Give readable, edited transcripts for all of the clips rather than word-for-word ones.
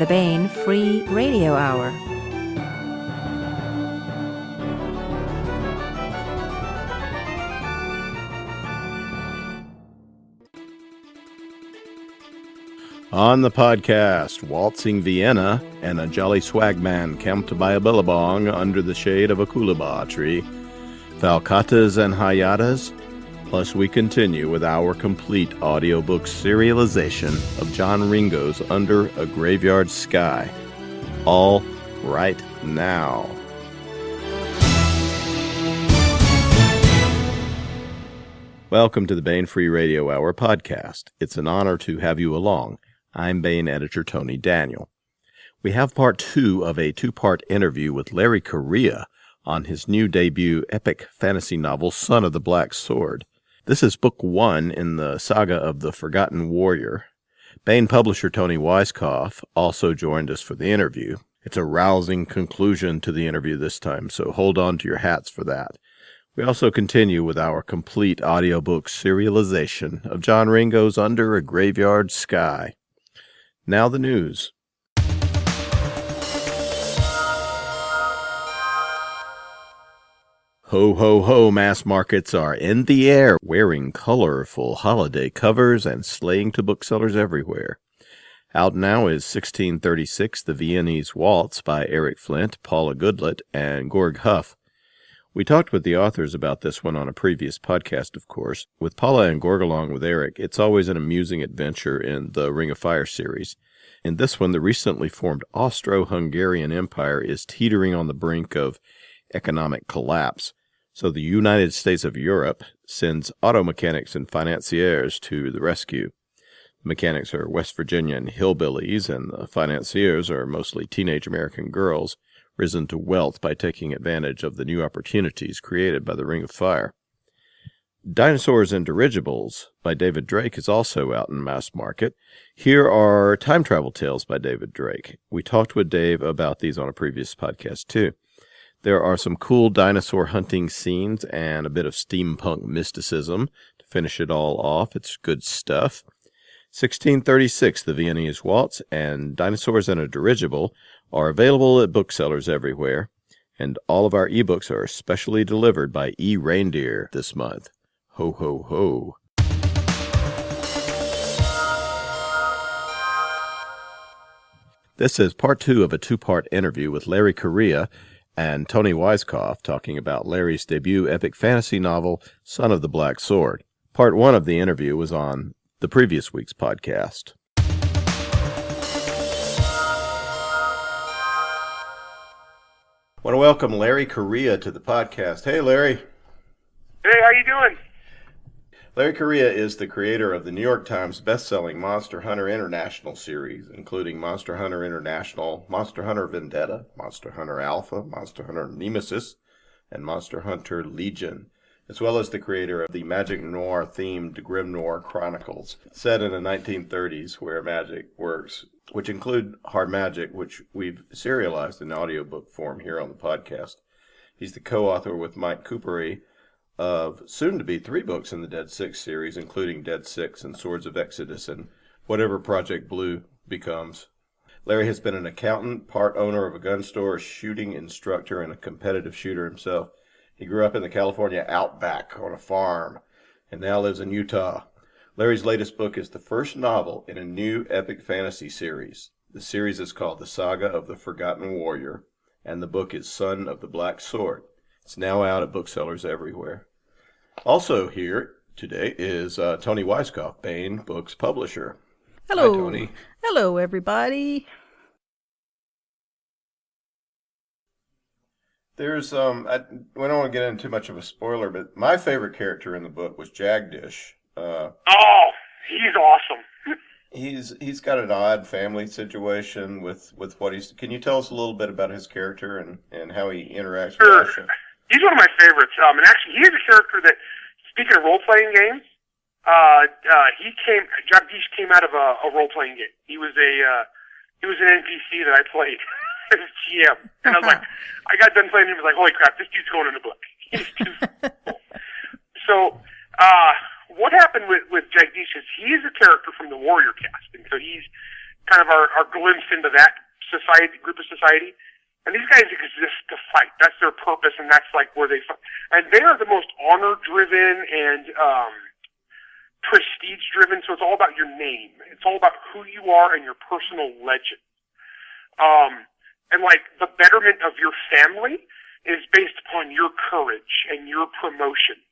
the Baen Free Radio Hour. On the podcast, waltzing Vienna and a jolly swagman camped by a billabong under the shade of a coolabah tree, falcatas and hayatas, plus we continue with our complete audiobook serialization of John Ringo's Under a Graveyard Sky. All right now. Welcome to the Baen Free Radio Hour podcast. It's an honor to have you along. I'm Baen editor Toni Daniel. We have part 2 of a 2-part interview with Larry Correia on his new debut epic fantasy novel, Son of the Black Sword. This is book 1 in the saga of the Forgotten Warrior. Baen publisher Toni Weisskopf also joined us for the interview. It's a rousing conclusion to the interview this time, so hold on to your hats for that. We also continue with our complete audiobook serialization of John Ringo's Under a Graveyard Sky. Now the news. Ho, ho, ho, mass markets are in the air, wearing colorful holiday covers and slaying to booksellers everywhere. Out now is 1636, The Viennese Waltz by Eric Flint, Paula Goodlett, and Georg Huff. We talked with the authors about this one on a previous podcast, of course. With Paula and Georg along with Eric, it's always an amusing adventure in the Ring of Fire series. In this one, the recently formed Austro-Hungarian Empire is teetering on the brink of economic collapse. So the United States of Europe sends auto mechanics and financiers to the rescue. The mechanics are West Virginian hillbillies, and the financiers are mostly teenage American girls, risen to wealth by taking advantage of the new opportunities created by the Ring of Fire. Dinosaurs and Dirigibles by David Drake is also out in mass market. Here are Time Travel Tales by David Drake. We talked with Dave about these on a previous podcast too. There are some cool dinosaur hunting scenes and a bit of steampunk mysticism to finish it all off. It's good stuff. 1636, The Viennese Waltz, and Dinosaurs and a Dirigible are available at booksellers everywhere, and all of our ebooks are specially delivered by eReindeer this month. Ho, ho, ho. This is part 2 of a 2-part interview with Larry Correia and Toni Weisskopf talking about Larry's debut epic fantasy novel, Son of the Black Sword. Part 1 of the interview was on the previous week's podcast. I want to welcome Larry Correia to the podcast. Hey, Larry. Hey, how you doing? Larry Correia is the creator of the New York Times best-selling Monster Hunter International series, including Monster Hunter International, Monster Hunter Vendetta, Monster Hunter Alpha, Monster Hunter Nemesis, and Monster Hunter Legion, as well as the creator of the magic noir-themed Grim Noir Chronicles, set in the 1930s where magic works, which include Hard Magic, which we've serialized in audiobook form here on the podcast. He's the co-author with Mike Coupery of soon-to-be 3 books in the Dead Six series, including Dead Six and Swords of Exodus and whatever Project Blue becomes. Larry has been an accountant, part owner of a gun store, a shooting instructor, and a competitive shooter himself. He grew up in the California outback on a farm and now lives in Utah. Larry's latest book is the first novel in a new epic fantasy series. The series is called The Saga of the Forgotten Warrior, and the book is Son of the Black Sword. It's now out at booksellers everywhere. Also here today is Toni Weisskopf, Baen Books publisher. Hello. Hi, Toni. Hello, everybody. There's, we don't want to get into too much of a spoiler, but my favorite character in the book was Jagdish. Oh, he's awesome. He's got an odd family situation with what he's. Can you tell us a little bit about his character and how he interacts with Asha? He's one of my favorites. And actually, he's a character that, speaking of role-playing games, Jagdish came out of a role-playing game. He was an NPC that I played as GM, and I was like, I got done playing him. I was like, holy crap, this dude's going in the book. He's too cool. So, what happened with Jagdish is he's a character from the Warrior cast, and so he's kind of our glimpse into that group of society. And these guys exist to fight. That's their purpose, and that's like where they fight. And they are the most honor-driven and prestige-driven, so it's all about your name. It's all about who you are and your personal legend. And like the betterment of your family is based upon your courage and your promotions.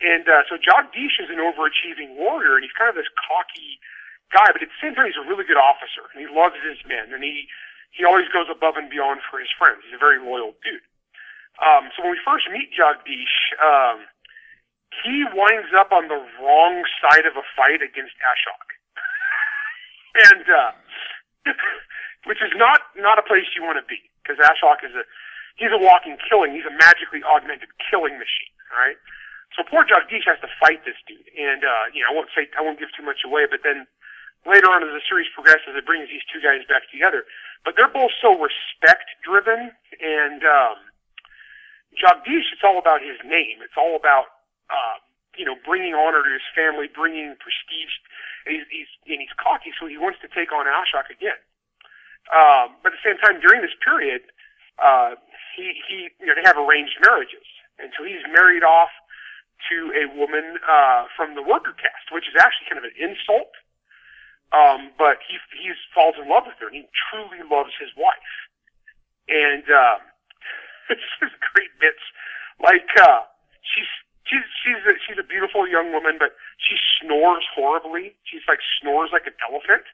And so Jagdish is an overachieving warrior, and he's kind of this cocky guy, but at the same time he's a really good officer, and he loves his men, and he always goes above and beyond for his friends. He's a very loyal dude. So when we first meet Jagdish, he winds up on the wrong side of a fight against Ashok. And, which is not a place you want to be, because Ashok he's a walking killing, he's a magically augmented killing machine, alright? So poor Jagdish has to fight this dude, and, I won't give too much away, but then later on as the series progresses, it brings these two guys back together. But they're both so respect-driven, and Jagdish, it's all about his name. It's all about, bringing honor to his family, bringing prestige. And he's cocky, so he wants to take on Ashok again. But at the same time, during this period, they have arranged marriages. And so he's married off to a woman from the worker caste, which is actually kind of an insult. But he falls in love with her, and he truly loves his wife. And it's just great bits. Like she's a beautiful young woman, but she snores horribly. She's like snores like an elephant.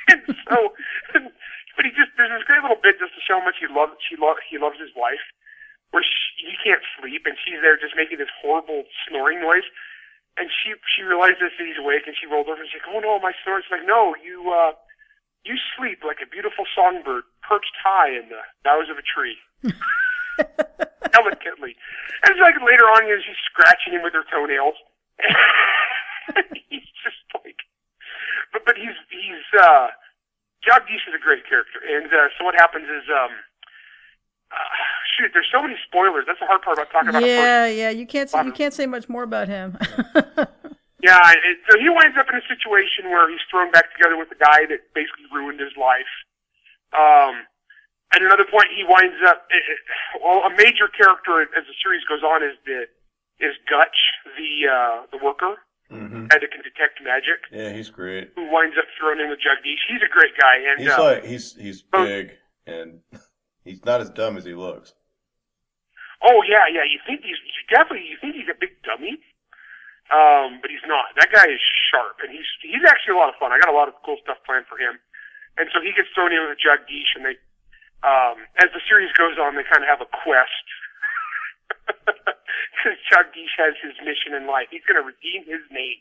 And so, but there's this great little bit just to show how much he loves his wife, where he can't sleep, and she's there just making this horrible snoring noise. And she realizes that he's awake, and she rolled over and she's like, "Oh no, my snore." She's like, "No, you sleep like a beautiful songbird perched high in the boughs of a tree." Delicately. And it's like later on, she's scratching him with her toenails. He's just like, but he's Jagdish is a great character. And so what happens is, there's so many spoilers. That's the hard part about talking about a person. Yeah, you can't say much more about him. Yeah, so he winds up in a situation where he's thrown back together with a guy that basically ruined his life. At another point, he winds up. A major character as the series goes on is Gutch, the worker, guy that can detect magic. Yeah, he's great. Who winds up thrown in with Jagdish. He's a great guy, and he's big, and he's not as dumb as he looks. Oh yeah. You think he's a big dummy, but he's not. That guy is sharp, and he's actually a lot of fun. I got a lot of cool stuff planned for him, and so he gets thrown in with Jagdish, and they, as the series goes on, they kind of have a quest. Because Jagdish has his mission in life. He's going to redeem his name,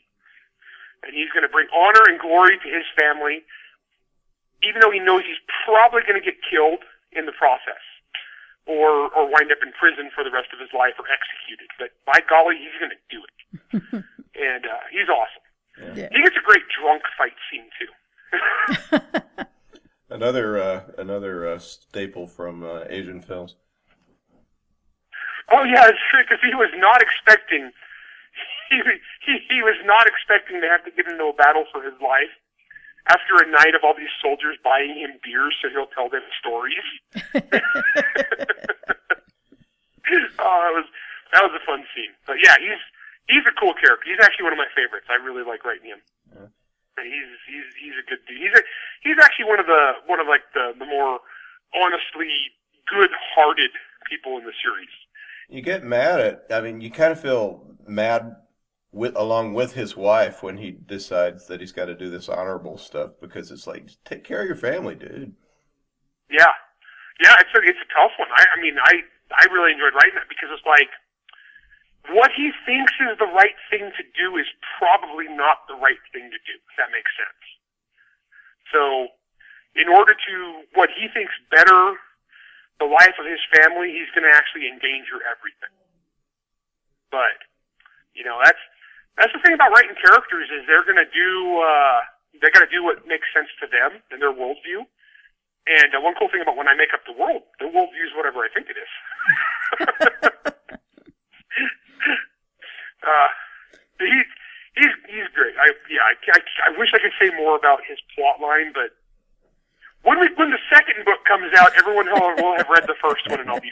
and he's going to bring honor and glory to his family, even though he knows he's probably going to get killed in the process. Or wind up in prison for the rest of his life or executed. But by golly, he's going to do it. And he's awesome. Yeah. He gets a great drunk fight scene, too. Another staple from Asian films. Oh, yeah, it's true, because he was not expecting to have to get into a battle for his life after a night of all these soldiers buying him beers so he'll tell them stories. That was a fun scene. But yeah, he's a cool character. He's actually one of my favorites. I really like writing him. Yeah. He's a good dude. He's actually one of the more honestly good-hearted people in the series. You get you kind of feel mad along with his wife when he decides that he's got to do this honorable stuff, because it's like, take care of your family, dude. Yeah, it's a tough one. I really enjoyed writing it, because it's like, what he thinks is the right thing to do is probably not the right thing to do, if that makes sense. So, in order to, what he thinks better the life of his family, he's going to actually endanger everything. But, that's the thing about writing characters, is they're going to do, they got to do what makes sense to them and their worldview. And one cool thing about when I make up the worldview is whatever I think it is. He's great. I wish I could say more about his plot line. fine, but when the second book comes out, everyone will have read the first one, and I'll be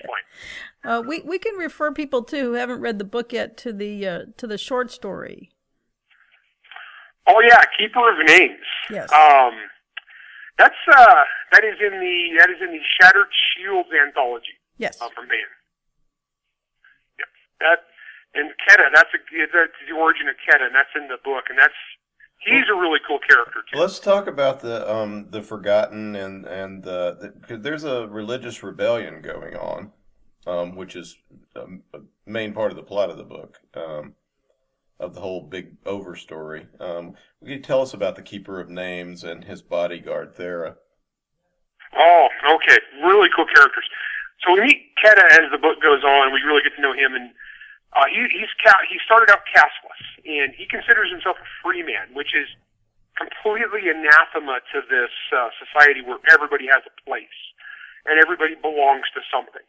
fine. We can refer people too who haven't read the book yet to the short story. Oh yeah, Keeper of Names. Yes. That is in the Shattered Shields anthology. Yes. From Baen. Yep. That and Keta. That's the origin of Keta, and that's in the book, and he's a really cool character too. Let's talk about the Forgotten and because there's a religious rebellion going on, which is a main part of the plot of the book, of the whole big overstory. Can you tell us about the Keeper of Names and his bodyguard Thera? Oh, okay, really cool characters. So we meet Keta as the book goes on. We really get to know him, and he started out castless, and he considers himself a free man, which is completely anathema to this society where everybody has a place and everybody belongs to something.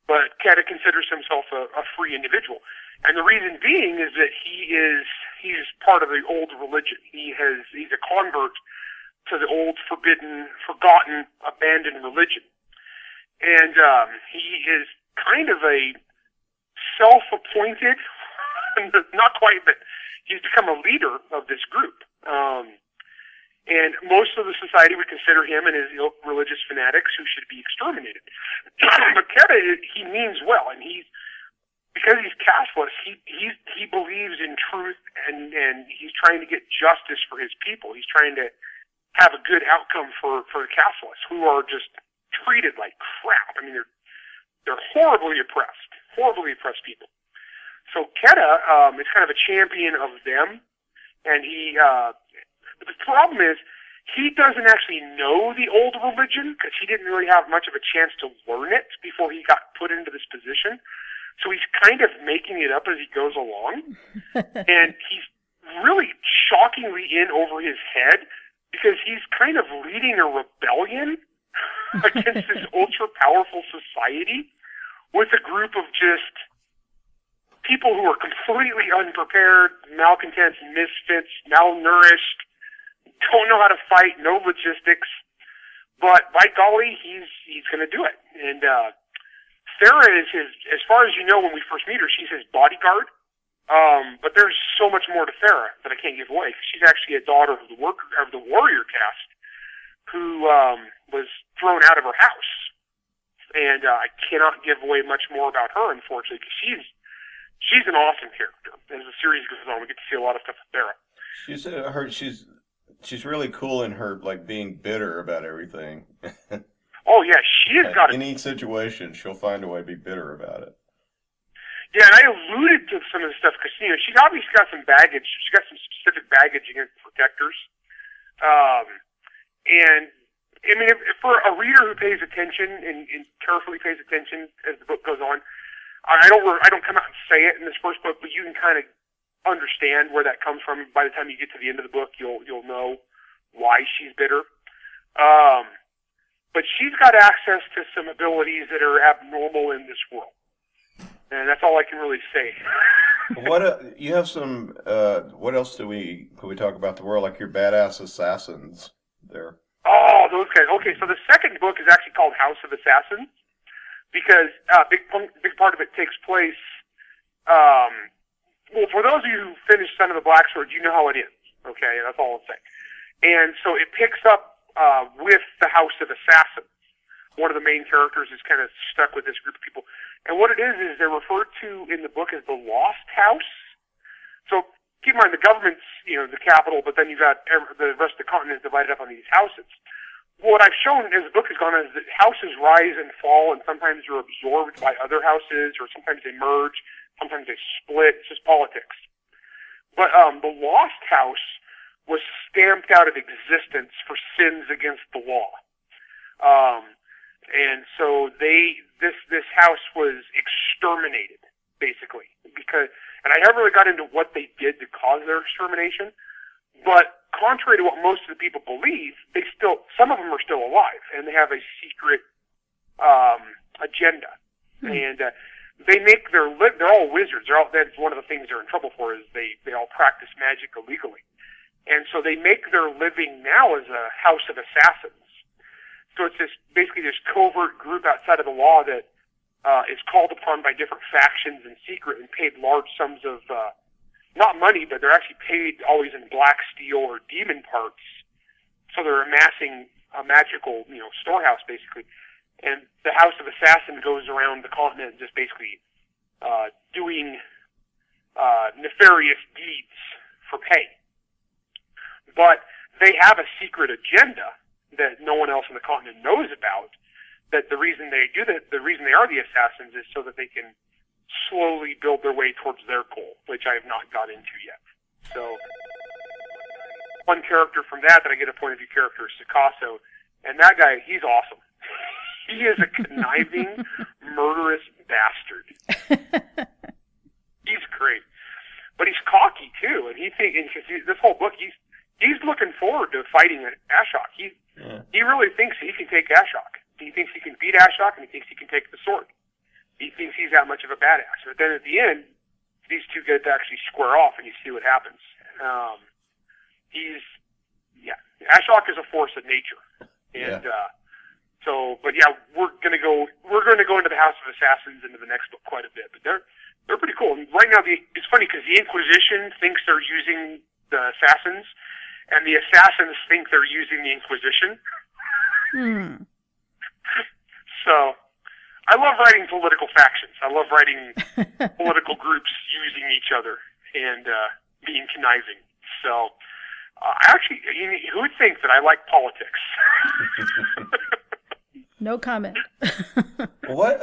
But Keta considers himself a free individual, and the reason being is that he's part of the old religion. He's a convert to the old, forbidden, forgotten, abandoned religion, and he is kind of a self-appointed, not quite, but he's become a leader of this group. And most of the society would consider him and his religious fanatics who should be exterminated. But Keta, he means well, and because he's castless, he believes in truth, and he's trying to get justice for his people. He's trying to have a good outcome for the castless, who are just treated like crap. I mean, they're horribly oppressed people. So Keta is kind of a champion of them, and but the problem is he doesn't actually know the old religion because he didn't really have much of a chance to learn it before he got put into this position. So he's kind of making it up as he goes along, and he's really shockingly in over his head because he's kind of leading a rebellion against this ultra-powerful society with a group of just people who are completely unprepared, malcontents, misfits, malnourished, don't know how to fight, no logistics. But by golly, he's going to do it. And Thera is as far as you know, when we first meet her, she's his bodyguard. But there's so much more to Thera that I can't give away. She's actually a daughter of the warrior caste who was thrown out of her house. And I cannot give away much more about her, unfortunately, because she's an awesome character. As the series goes on, we get to see a lot of stuff with Thera. She's really cool in her being bitter about everything. Oh yeah, she has got any situation, she'll find a way to be bitter about it. Yeah, and I alluded to some of the stuff because she's obviously got some baggage. She's got some specific baggage against protectors, and I mean, if for a reader who pays attention and carefully pays attention as the book goes on, I don't come out and say it in this first book, but you can kind of understand where that comes from. By the time you get to the end of the book, you'll know why she's bitter. But she's got access to some abilities that are abnormal in this world, and that's all I can really say. You have some? What else could we talk about the world? Like your badass assassins there. Oh, those guys. Okay, so the second book is actually called House of Assassins because big part of it takes place. Well, for those of you who finished Son of the Black Sword, you know how it ends. Okay, that's all I'll say. And so it picks up with the House of Assassins. One of the main characters is kind of stuck with this group of people. And what it is they're referred to in the book as the Lost House. So keep in mind, the government's, the capital, but then you've got the rest of the continent divided up on these houses. What I've shown as the book has gone on is that houses rise and fall, and sometimes they're absorbed by other houses, or sometimes they merge, sometimes they split. It's just politics. But the Lost House was stamped out of existence for sins against the law. And so this house was exterminated, basically, and I never really got into what they did to cause their extermination, but contrary to what most of the people believe, some of them are still alive, and they have a secret agenda. And they're all wizards. That's one of the things they're in trouble for, is they all practice magic illegally. And so they make their living now as a house of assassins. So it's basically this covert group outside of the law that is called upon by different factions in secret and paid large sums of, not money, but they're actually paid always in black steel or demon parts. So they're amassing a magical, storehouse basically. And the House of Assassin goes around the continent just basically doing nefarious deeds for pay. But they have a secret agenda that no one else on the continent knows about, that the reason they do that, the reason they are the assassins is so that they can slowly build their way towards their goal, which I have not got into yet. So, one character from that I get a point of view character is Sikasso, and that guy, he's awesome. He is a conniving, murderous bastard. He's great. But he's cocky, too, and this whole book, he's looking forward to fighting Ashok. He really thinks he can take Ashok. He thinks he can beat Ashok, and he thinks he can take the sword. He thinks he's that much of a badass. But then at the end, these two get to actually square off, and you see what happens. Ashok is a force of nature, and we're gonna go into the House of Assassins into the next book quite a bit. But they're pretty cool. And right now, it's funny because the Inquisition thinks they're using the assassins, and the assassins think they're using the Inquisition. So, I love writing political factions. I love writing political groups using each other and being conniving. So, actually, who would think that I like politics? No comment. What?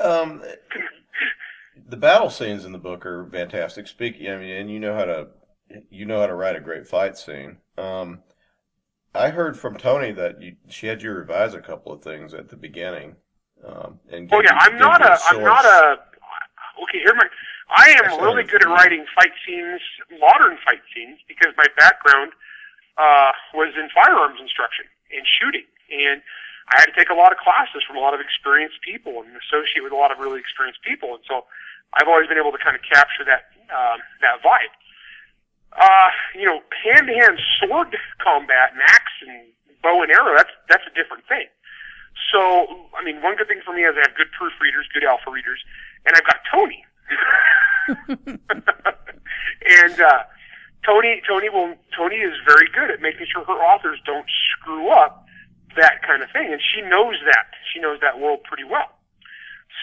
The battle scenes in the book are fantastic. And you know how to write a great fight scene. I heard from Toni that she had you revise a couple of things at the beginning. I am really good at writing fight scenes, modern fight scenes, because my background was in firearms instruction and shooting, and I had to take a lot of classes from a lot of experienced people and associate with a lot of really experienced people, and so I've always been able to kind of capture that vibe. Hand-to-hand sword combat and axe and bow and arrow, that's a different thing. So, one good thing for me is I have good proofreaders, good alpha readers, and I've got Toni. And Toni is very good at making sure her authors don't screw up that kind of thing, and she knows that. She knows that world pretty well.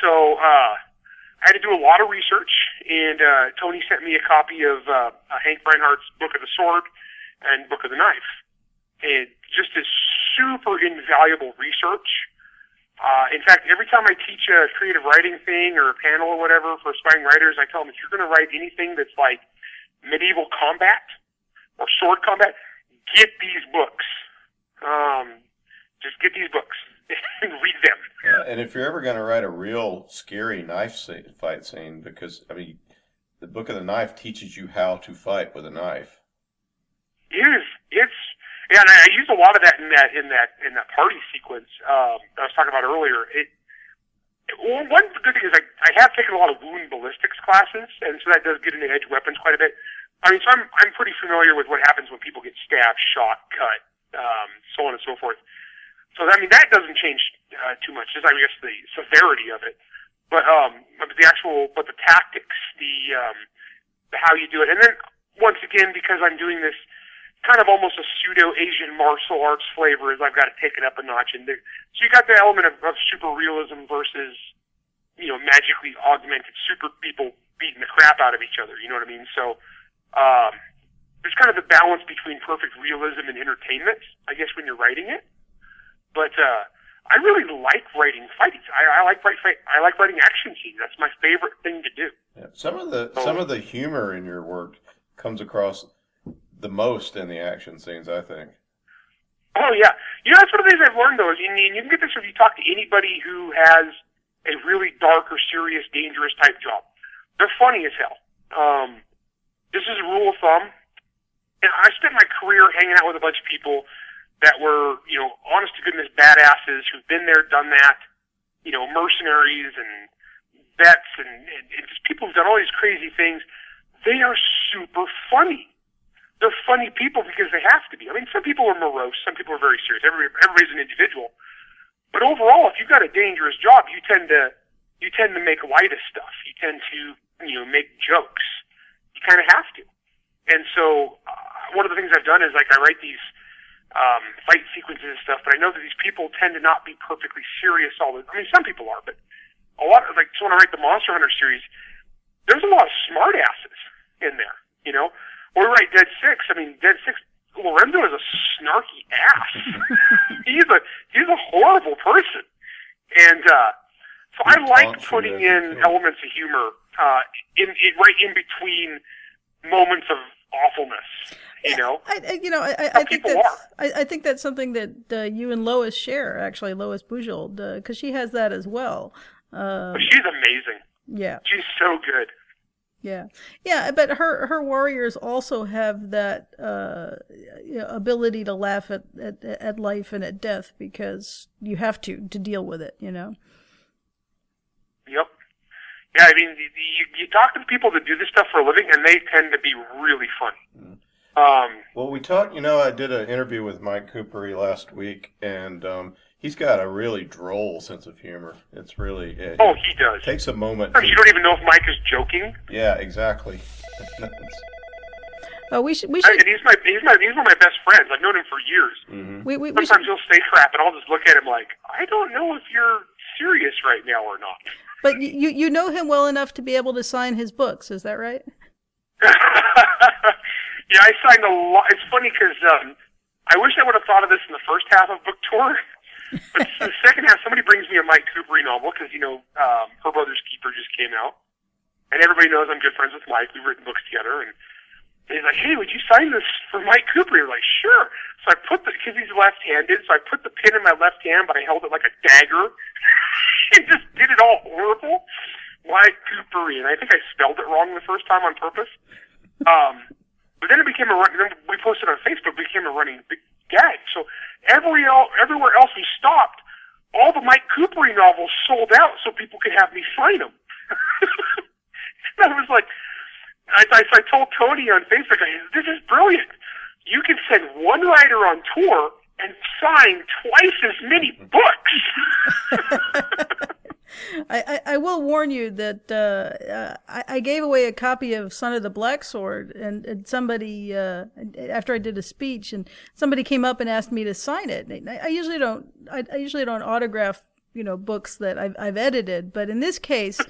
So, I had to do a lot of research, and Toni sent me a copy of Hank Reinhardt's Book of the Sword and Book of the Knife. And just this super invaluable research. In fact, every time I teach a creative writing thing or a panel or whatever for aspiring writers, I tell them, if you're going to write anything that's like medieval combat or sword combat, get these books. Just get these books and read them. Yeah, and if you're ever going to write a real scary fight scene, because, the Book of the Knife teaches you how to fight with a knife. And I used a lot of that in that party sequence I was talking about earlier. One good thing is I have taken a lot of wound ballistics classes, and so that does get into edge weapons quite a bit. So I'm pretty familiar with what happens when people get stabbed, shot, cut, so on and so forth. So that doesn't change too much. Just the severity of it, but the tactics, the how you do it, and then once again, because I'm doing this kind of almost a pseudo-Asian martial arts flavor, is I've got to take it up a notch. And so you got the element of super realism versus, magically augmented super people beating the crap out of each other. You know what I mean? So there's kind of the balance between perfect realism and entertainment, I guess, when you're writing it. But I really like writing fights. I like writing action scenes. That's my favorite thing to do. Yeah. Some of the humor in your work comes across the most in the action scenes, I think. Oh, yeah. That's one of the things I've learned, though, is you can get this if you talk to anybody who has a really dark or serious, dangerous type job. They're funny as hell. This is a rule of thumb. And I spent my career hanging out with a bunch of people that were, honest to goodness badasses who've been there, done that, mercenaries and vets and just people who've done all these crazy things. They are super funny. they're funny people because they have to be. I mean, some people are morose, some people are very serious. Everybody's an individual. But overall, if you've got a dangerous job, you tend to make light of stuff. You tend to, make jokes. You kind of have to. And so, one of the things I've done is, like, I write these fight sequences and stuff, but I know that these people tend to not be perfectly serious all the time. I mean, some people are, but a lot of, like, so when I write the Monster Hunter series, there's a lot of smart asses in there, Or we write Dead Six. I mean, Dead Six, Lorenzo is a snarky ass. he's a horrible person. And, so I like putting in elements of humor, right in between moments of awfulness. I think that's something that you and Lois share. Actually, Lois Bujold, because she has that as well. She's amazing. Yeah, she's so good. Yeah. But her warriors also have that ability to laugh at life and at death because you have to deal with it. Yep. Yeah, I mean, you talk to the people that do this stuff for a living, and they tend to be really funny. Well, we talked, I did an interview with Mike Coopery last week, and he's got a really droll sense of humor. It's really... he does. Takes a moment. You don't even know if Mike is joking. Yeah, exactly. We should. And he's one of my best friends. I've known him for years. Mm-hmm. Sometimes he'll say crap, and I'll just look at him like, I don't know if you're serious right now or not. But you know him well enough to be able to sign his books, is that right? Yeah, I signed a lot. It's funny because I wish I would have thought of this in the first half of book tour. But the second half, somebody brings me a Mike Coopery novel because, Her Brother's Keeper just came out. And everybody knows I'm good friends with Mike. We've written books together. And he's like, hey, would you sign this for Mike Coopery? I'm like, sure. So I because he's left-handed, so I put the pen in my left hand, but I held it like a dagger. And just did it all horrible. Mike Coopery. And I think I spelled it wrong the first time on purpose. But then then we posted on Facebook, it became a running big gag. So everywhere else we stopped, all the Mike Coopery novels sold out so people could have me sign them. And I was like, I told Toni on Facebook, this is brilliant. You can send one writer on tour and sign twice as many books. I will warn you that I gave away a copy of Son of the Black Sword, and somebody after I did a speech, and somebody came up and asked me to sign it. I usually don't autograph books that I've edited, but in this case,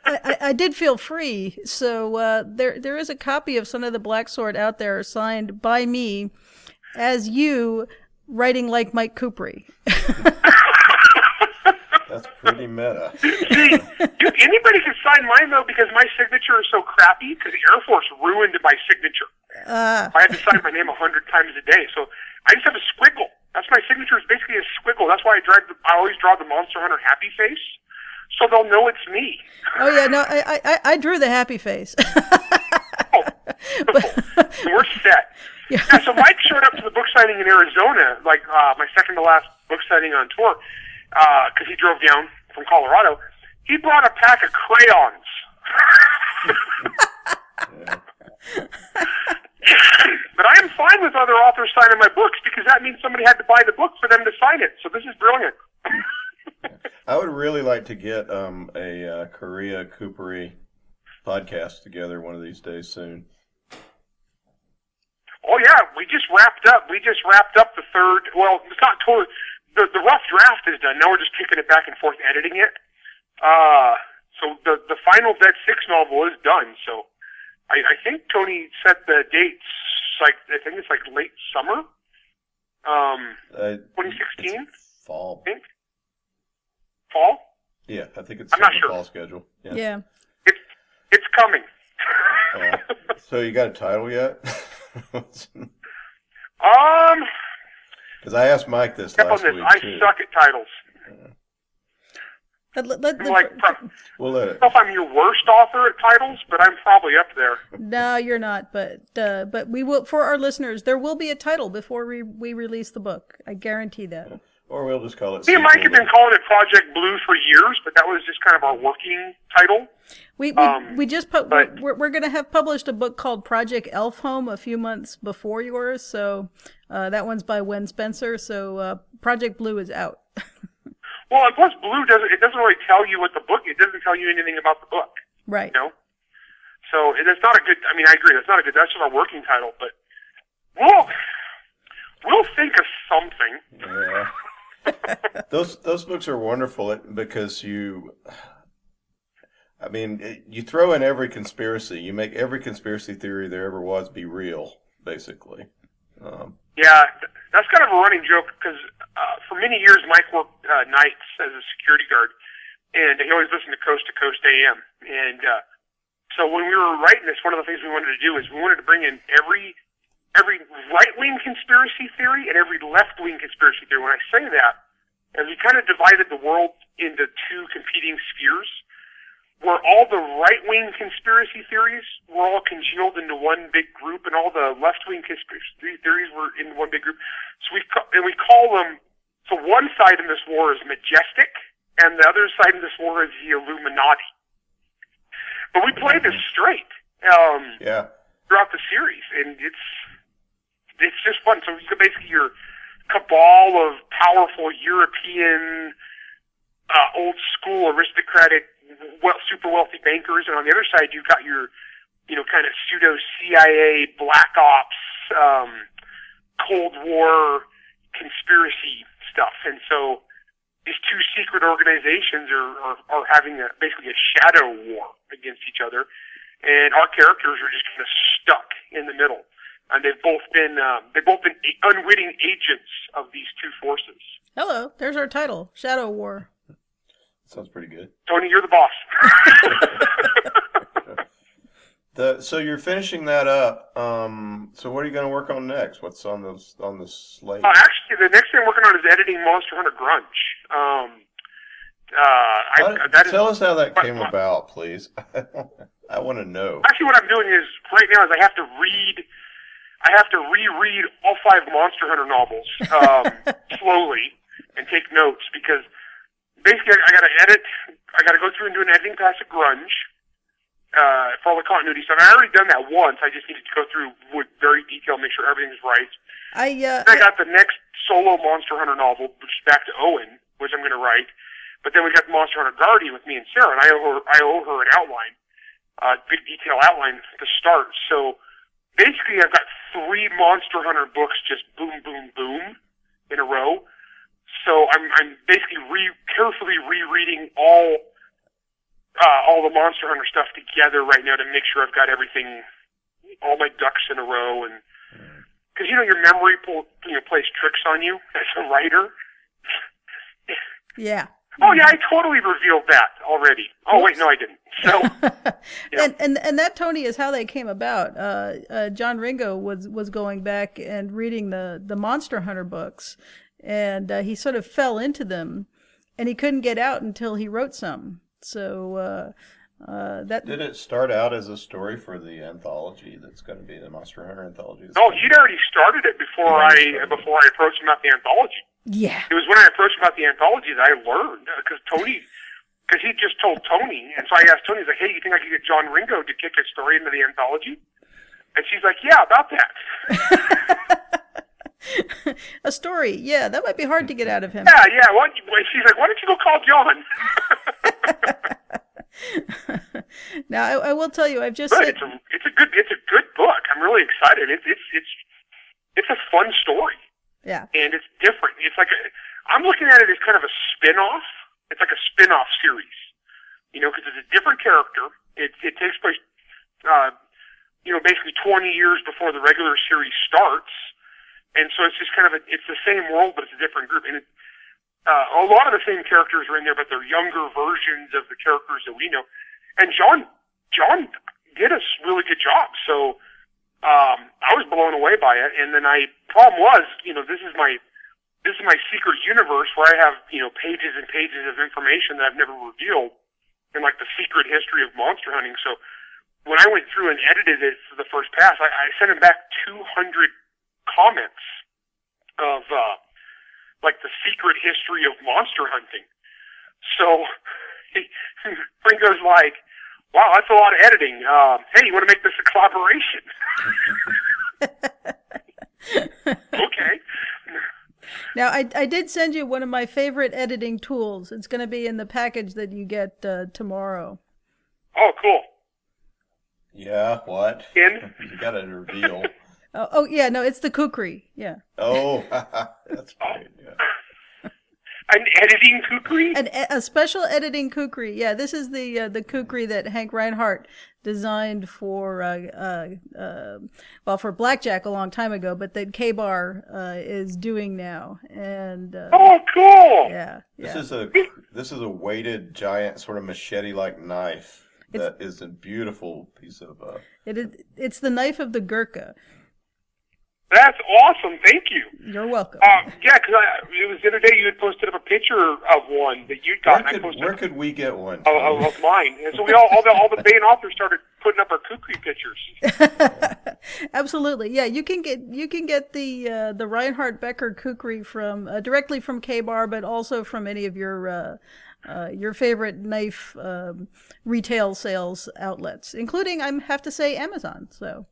I did feel free. So there is a copy of Son of the Black Sword out there signed by me as you, writing like Mike Coopery. That's pretty meta. See, anybody can sign mine, though, because my signature is so crappy, because the Air Force ruined my signature. I had to sign my name 100 times a day, so I just have a squiggle. That's my signature, is basically a squiggle. That's why I always draw the Monster Hunter happy face, so they'll know it's me. Oh, yeah, no, I drew the happy face. We're set. Yeah, so Mike showed up to the book signing in Arizona, like my second to last book signing on tour, because he drove down from Colorado. He brought a pack of crayons. But I am fine with other authors signing my books because that means somebody had to buy the book for them to sign it. So this is brilliant. I would really like to get a Correia Coopery podcast together one of these days soon. Oh yeah, we just wrapped up the third. Well, it's not totally. The rough draft is done. Now we're just kicking it back and forth, editing it. So the final Dead Six novel is done. So I think Toni set the dates. I think it's late summer. 2016. Fall. I think. Fall. Yeah, I think it's I'm not the sure. fall schedule. Yeah. It's coming. So you got a title yet? Because I asked Mike this last week, I too. suck at titles. We'll let it. I don't know if I'm your worst author at titles, but I'm probably up there. No, you're not. But we will, for our listeners, there will be a title before we release the book. I guarantee that. Or we'll just call it. Me and Mike have been calling it Project Blue for years, but that was just kind of our working title. We just we're going to have published a book called Project Elf Home a few months before yours, so that one's by Wen Spencer. So Project Blue is out. Well, and plus Blue doesn't really tell you what the book. It doesn't tell you anything about the book, right? You know, so it's not a good. I mean, I agree. That's not a good. That's just our working title, but we'll think of something. Yeah. Those books are wonderful because you throw in every conspiracy. You make every conspiracy theory there ever was be real, basically. Yeah, that's kind of a running joke because for many years Mike worked nights as a security guard, and he always listened to Coast AM. And so when we were writing this, one of the things we wanted to do is we wanted to bring in every right-wing conspiracy theory and every left-wing conspiracy theory. When I say that, as we kind of divided the world into two competing spheres, where all the right-wing conspiracy theories were all congealed into one big group, and all the left-wing conspiracy theories were in one big group. So we call them. So one side in this war is majestic, and the other side in this war is the Illuminati. But we play this straight throughout the series, and it's just fun. So basically, your cabal of powerful European, old school aristocratic, super wealthy bankers, and on the other side you've got your, kind of pseudo CIA, black ops, Cold War conspiracy stuff. And so these two secret organizations are having basically a shadow war against each other, and our characters are just kind of stuck in the middle. And they've both been unwitting agents of these two forces. Hello, there's our title, Shadow War. Sounds pretty good. Tony, you're the boss. So you're finishing that up. So what are you going to work on next? What's on the slate? Actually, the next thing I'm working on is editing Monster Hunter Grunge. Tell us how that came about, please. I want to know. Actually, what I'm doing is right now I have to reread all 5 Monster Hunter novels slowly and take notes, because basically I got to go through and do an editing pass at Grunge for all the continuity stuff. I already done that once. I just needed to go through with very detailed, make sure everything's right. I got the next solo Monster Hunter novel, which is back to Owen, which I'm going to write. But then we got the Monster Hunter Guardian with me and Sarah, and I owe her an outline, big detail outline to start. So basically, I've got 3 Monster Hunter books just boom, boom, boom in a row. So I'm basically carefully rereading all the Monster Hunter stuff together right now to make sure I've got everything, all my ducks in a row, and because your memory plays tricks on you as a writer. Yeah. Oh yeah, I totally revealed that already. Oh wait, no, I didn't. So, yeah. and that, Tony, is how they came about. John Ringo was going back and reading the Monster Hunter books, and he sort of fell into them, and he couldn't get out until he wrote some. So that did it start out as a story for the anthology that's going to be the Monster Hunter anthology? No, he'd already started it before I approached him about the anthology. Yeah. It was when I approached him about the anthology that I learned, because he just told Toni, and so I asked Toni, he's like, hey, you think I could get John Ringo to kick his story into the anthology? And she's like, yeah, about that. A story, yeah, that might be hard to get out of him. Yeah. She's like, why don't you go call John? Now, I will tell you, I've just said, it's a good book. I'm really excited. It's a fun story. Yeah. And it's different. It's like I'm looking at it as kind of a spin-off. It's like a spin-off series, because it's a different character. It takes place, basically 20 years before the regular series starts. And so it's just kind of it's the same world, but it's a different group. And a lot of the same characters are in there, but they're younger versions of the characters that we know. And John did a really good job. So I was blown away by it. And then problem was, this is my secret universe where I have, pages and pages of information that I've never revealed in like the secret history of monster hunting. So when I went through and edited it for the first pass, I sent him back 200 comments of like the secret history of monster hunting. So Ringo's like, wow, that's a lot of editing. Hey, you want to make this a collaboration? Okay. Now, I did send you one of my favorite editing tools. It's going to be in the package that you get tomorrow. Oh, cool. Yeah, what? In? You got to reveal. Oh, yeah, no, it's the kukri. Yeah. Oh, that's great. Yeah. An editing kukri? A special editing kukri. Yeah, this is the kukri that Hank Reinhardt designed for for Blackjack a long time ago, but that K-Bar is doing now. And oh, cool! Yeah. This is a weighted giant sort of machete-like knife that is a beautiful piece of. It's the knife of the Gurkha. That's awesome. Thank you. You're welcome. Yeah, because it was the other day you had posted up a picture of one that you got. Where could we get one? Of mine. And so we all the Baen authors started putting up our kukri pictures. Absolutely. Yeah, you can get the Reinhardt Becker kukri from directly from K-Bar, but also from any of your favorite knife retail sales outlets, including, I have to say, Amazon. So.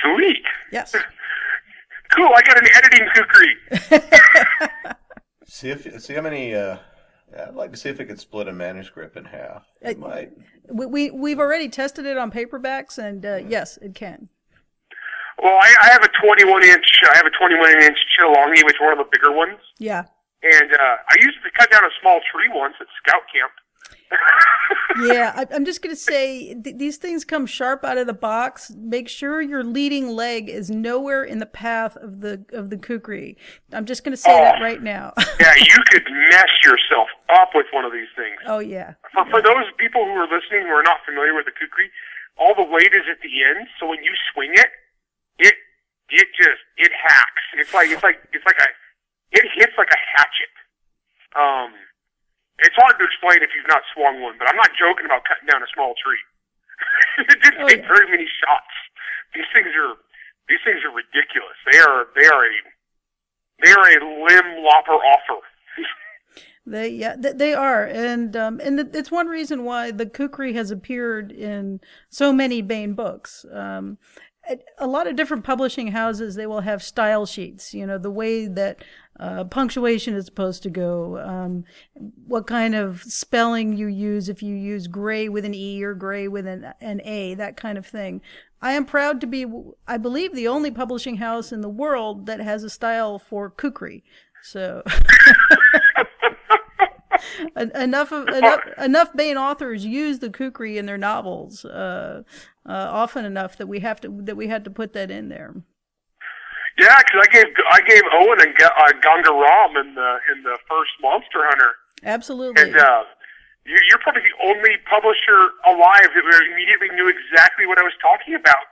Sweet. Yes. Cool. I got an editing kukri. See how many. I'd like to see if it could split a manuscript in half. It might. We've already tested it on paperbacks, and yes, it can. Well, I have a 21-inch. I have a 21-inch Chilongi, which is one of the bigger ones. Yeah. And I used it to cut down a small tree once at scout camp. Yeah, I'm just going to say these things come sharp out of the box. Make sure your leading leg is nowhere in the path of the kukri. I'm just going to say that right now. Yeah, you could mess yourself up with one of these things. Oh, yeah. For those people who are listening who are not familiar with the kukri, all the weight is at the end, so when you swing it, it hacks. It hits like a hatchet. It's hard to explain if you've not swung one, but I'm not joking about cutting down a small tree. It didn't take very many shots. These things are ridiculous. They are a limb lopper offer. They are, and it's one reason why the kukri has appeared in so many Baen books. A lot of different publishing houses, they will have style sheets, the way that punctuation is supposed to go, what kind of spelling you use, if you use gray with an E or gray with an A, that kind of thing. I am proud to be, I believe, the only publishing house in the world that has a style for kukri. So enough Baen authors use the kukri in their novels often enough that we had to put that in there. Yeah, because I gave Owen and Ganga Ram in the first Monster Hunter. Absolutely. And you're probably the only publisher alive that immediately knew exactly what I was talking about.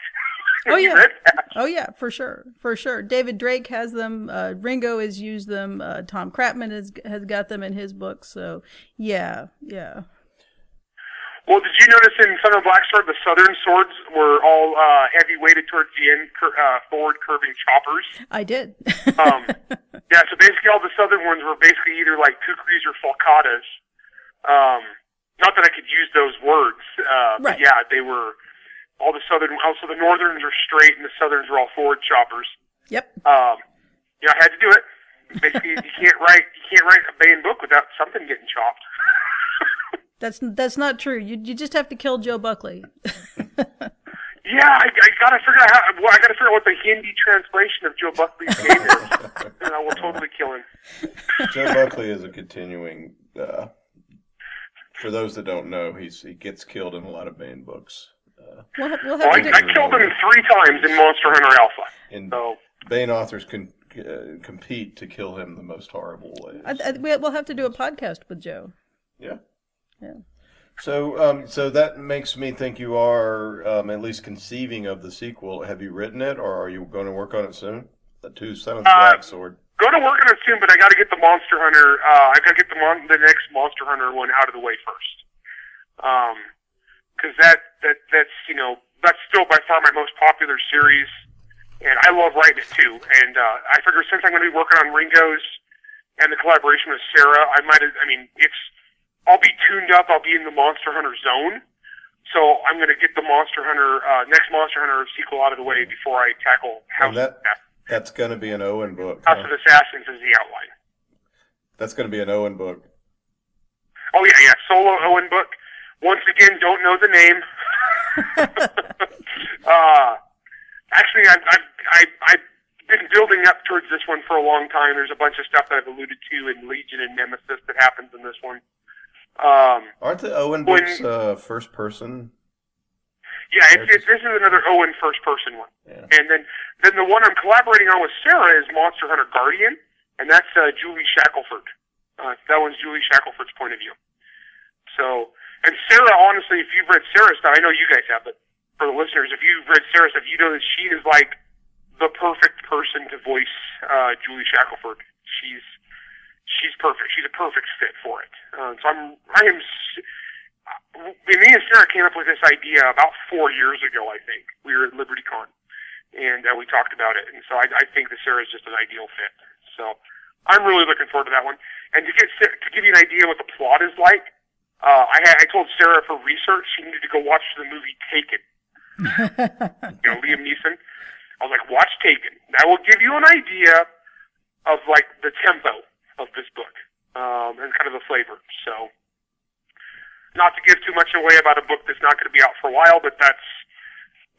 Oh yeah. Oh yeah, for sure. David Drake has them. Ringo has used them. Tom Kratman has got them in his books. So yeah. Well, did you notice in Son of Black Sword, the Southern swords were all heavy weighted towards the end, forward curving choppers? I did. Yeah, so basically all the Southern ones were basically either like kukris or falcatas. Not that I could use those words, right. But yeah, they were all the Southern. Also, the Northerns are straight, and the Southerns are all forward choppers. Yep. Yeah, I had to do it. Basically, you can't write a Baen book without something getting chopped. That's not true. You just have to kill Joe Buckley. Yeah, I gotta figure out what the Hindi translation of Joe Buckley's name is, and I will totally kill him. Joe Buckley is a continuing. For those that don't know, he gets killed in a lot of Baen books. I killed him 3 times in Monster Hunter Alpha. And so Baen authors can compete to kill him the most horrible ways. We'll have to do a podcast with Joe. Yeah. Yeah. So that makes me think you are at least conceiving of the sequel. Have you written it, or are you going to work on it soon? To Son of the Black Sword. Going to work on it soon, but I got to get the Monster Hunter. I got to get the next Monster Hunter one out of the way first. Because that's still by far my most popular series, And I love writing it too. And I figure since I'm going to be working on Ringo's and the collaboration with Sarah, I'll be tuned up. I'll be in the Monster Hunter zone. So I'm going to get the next Monster Hunter sequel out of the way before I tackle House of Assassins. That's going to be an Owen book. House of Assassins is the outline. That's going to be an Owen book. Oh, yeah, solo Owen book. Once again, don't know the name. Actually, I've been building up towards this one for a long time. There's a bunch of stuff that I've alluded to in Legion and Nemesis that happens in this one. Aren't the Owen books first person? Yeah, this is another Owen first person one. Yeah. And then the one I'm collaborating on with Sarah is Monster Hunter Guardian, and that's Julie Shackelford. That one's Julie Shackelford's point of view. So, and Sarah, honestly, if you've read Sarah's stuff, I know you guys have, but for the listeners, if you've read Sarah's stuff, you know that she is like the perfect person to voice Julie Shackelford. She's perfect. She's a perfect fit for it. Me and Sarah came up with this idea about 4 years ago, I think. We were at LibertyCon, and we talked about it. And so I think that Sarah is just an ideal fit. So I'm really looking forward to that one. And to give you an idea what the plot is like, I told Sarah for research she needed to go watch the movie Taken. Liam Neeson. I was like, watch Taken. That will give you an idea of like the tempo of this book and kind of the flavor. So, not to give too much away about a book that's not going to be out for a while, but that's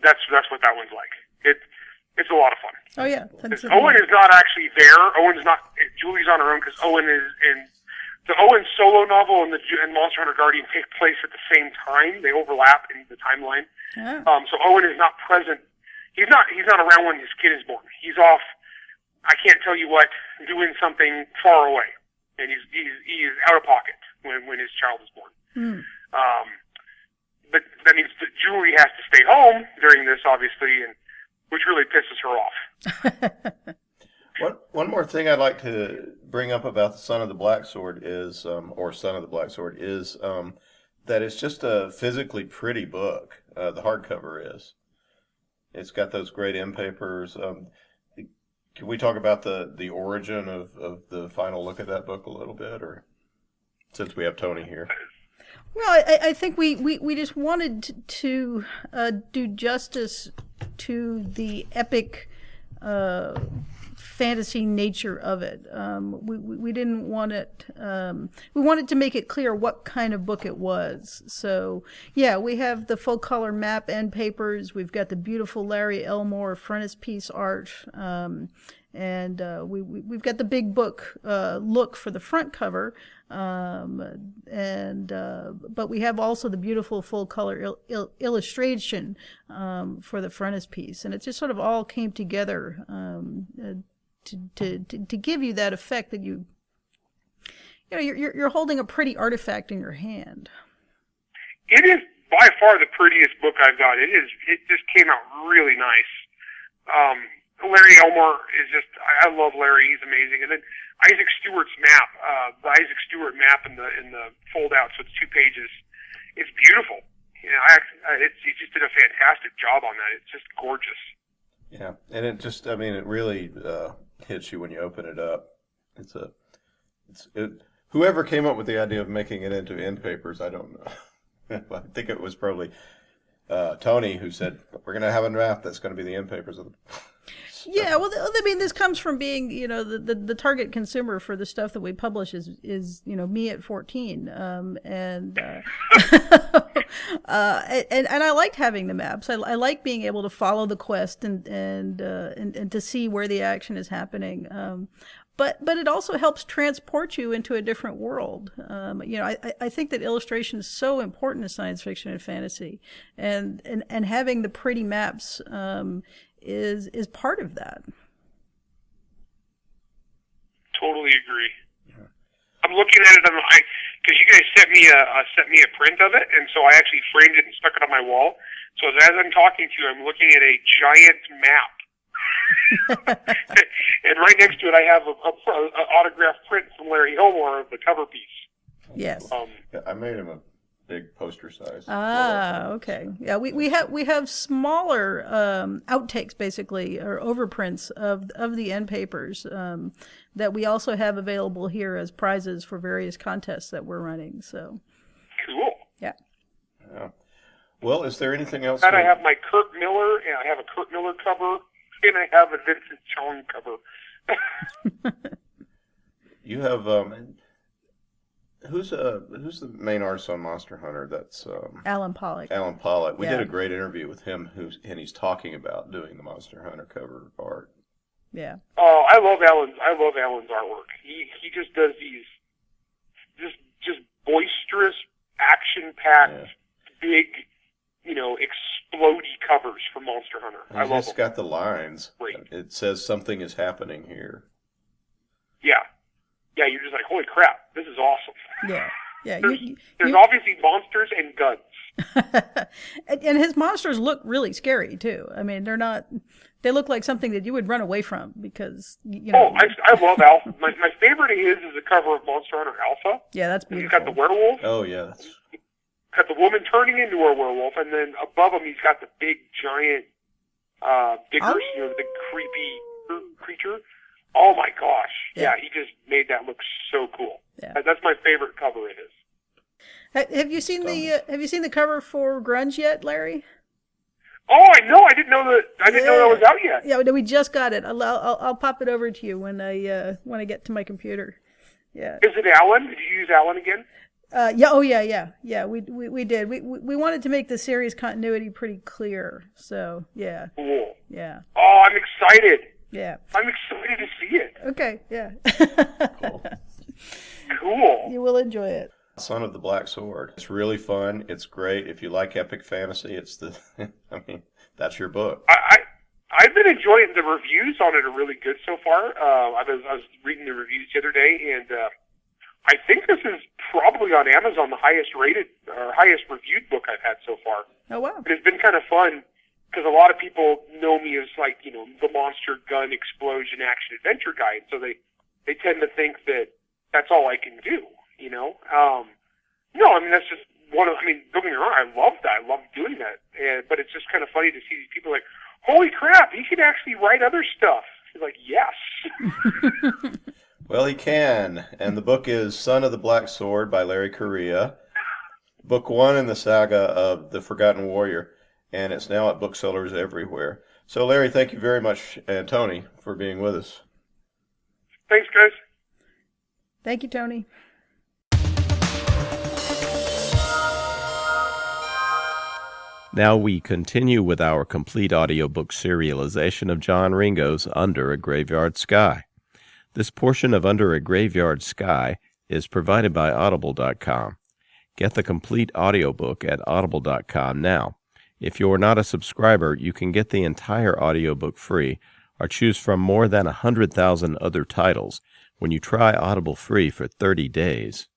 what that one's like. It's a lot of fun. Oh yeah. Owen is not actually there. Julie's on her own because Owen is in. The Owen solo novel and Monster Hunter Guardian take place at the same time. They overlap in the timeline. Yeah. So Owen is not present. He's not around when his kid is born. He's off. I can't tell you what, doing something far away, and he is out of pocket when his child is born. But that means that Julie has to stay home during this, obviously, which really pisses her off. One more thing I'd like to bring up about the Son of the Black Sword is, Son of the Black Sword is, that it's just a physically pretty book. The hardcover is. It's got those great end papers. Can we talk about the origin of the final look at that book a little bit, or since we have Toni here? Well, I think we just wanted to do justice to the epic fantasy nature of it. We didn't want it. We wanted to make it clear what kind of book it was. So yeah, we have the full color map end papers. We've got the beautiful Larry Elmore frontispiece art, and we've got the big book look for the front cover. But we have also the beautiful full color illustration for the frontispiece, and it just sort of all came together to give you that effect that you're holding a pretty artifact in your hand. It is by far the prettiest book I've got. It just came out really nice. Larry Elmore is just, I love Larry. He's amazing. And then Isaac Stewart's map, the Isaac Stewart map in the fold out, so it's 2 pages. It's beautiful. He just did a fantastic job on that. It's just gorgeous. Yeah, and it really hits you when you open it up. Whoever came up with the idea of making it into end papers, I don't know. I think it was probably Toni who said, we're going to have a map that's going to be the end papers of the. Yeah, well, I mean, this comes from being, the target consumer for the stuff that we publish is me at 14, and I liked having the maps. I like being able to follow the quest and to see where the action is happening. But it also helps transport you into a different world. I think that illustration is so important to science fiction and fantasy, and having the pretty maps is part of that. Totally agree. Yeah. I'm looking at it because you guys sent me a print of it, and so I actually framed it and stuck it on my wall. So as I'm talking to you, I'm looking at a giant map, and right next to it, I have an autographed print from Larry Elmore of the cover piece. Yes. I made him big poster size. Ah, okay. Yeah, we have smaller outtakes, basically, or overprints of the end papers that we also have available here as prizes for various contests that we're running. So Cool. yeah. Yeah. Well, is there anything else? And I have my Kurt Miller, and I have a Kurt Miller cover, and I have a Vincent Chong cover. You have who's the main artist on Monster Hunter? That's Alan Pollock. Alan Pollock. We Yeah. did a great interview with him, and he's talking about doing the Monster Hunter cover art. Yeah. Oh, I love Alan's artwork. He just does these just boisterous, action-packed, big, explodey covers for Monster Hunter. I love them. It's got the lines. Great. It says something is happening here. Yeah. Yeah, you're just like, holy crap, this is awesome. Yeah. Yeah. There's obviously monsters and guns. And his monsters look really scary too. I mean, they look like something that you would run away from because, Oh, I love Alpha. My favorite of his is the cover of Monster Hunter Alpha. Yeah, that's He's beautiful. got the werewolf. Oh, yeah. Got the woman turning into a werewolf, and then above him he's got the big giant diggers, the creepy creature. Oh my gosh! Yeah, he just made that look so cool. Yeah. That's my favorite cover it is. Have you seen the cover for Grunge yet, Larry? Oh, I know. I didn't know that was out yet. Yeah, we just got it. I'll pop it over to you when I get to my computer. Yeah. Is it Alan? Did you use Alan again? Yeah. Oh, yeah. We did. We wanted to make the series continuity pretty clear. So yeah. Cool. Yeah. Oh, I'm excited. Yeah. I'm excited to see it. Okay. Yeah. Cool. You will enjoy it. Son of the Black Sword. It's really fun. It's great. If you like epic fantasy, that's your book. I've been enjoying the reviews on it are really good so far. I was reading the reviews the other day, and I think this is probably on Amazon the highest rated or highest reviewed book I've had so far. Oh wow! But it's been kind of fun because a lot of people know me as the monster gun explosion action adventure guy, so they tend to think that that's all I can do. No, I mean that's just don't get me wrong, I love that. I love doing that. But it's just kind of funny to see these people like, holy crap, he can actually write other stuff. He's like, yes. Well, he can. And the book is Son of the Black Sword by Larry Correia. Book 1 in the saga of The Forgotten Warrior. And it's now at booksellers everywhere. So, Larry, thank you very much, and Toni, for being with us. Thanks, guys. Thank you, Toni. Now we continue with our complete audiobook serialization of John Ringo's Under a Graveyard Sky. This portion of Under a Graveyard Sky is provided by Audible.com. Get the complete audiobook at Audible.com now. If you're not a subscriber, you can get the entire audiobook free or choose from more than 100,000 other titles when you try Audible free for 30 days.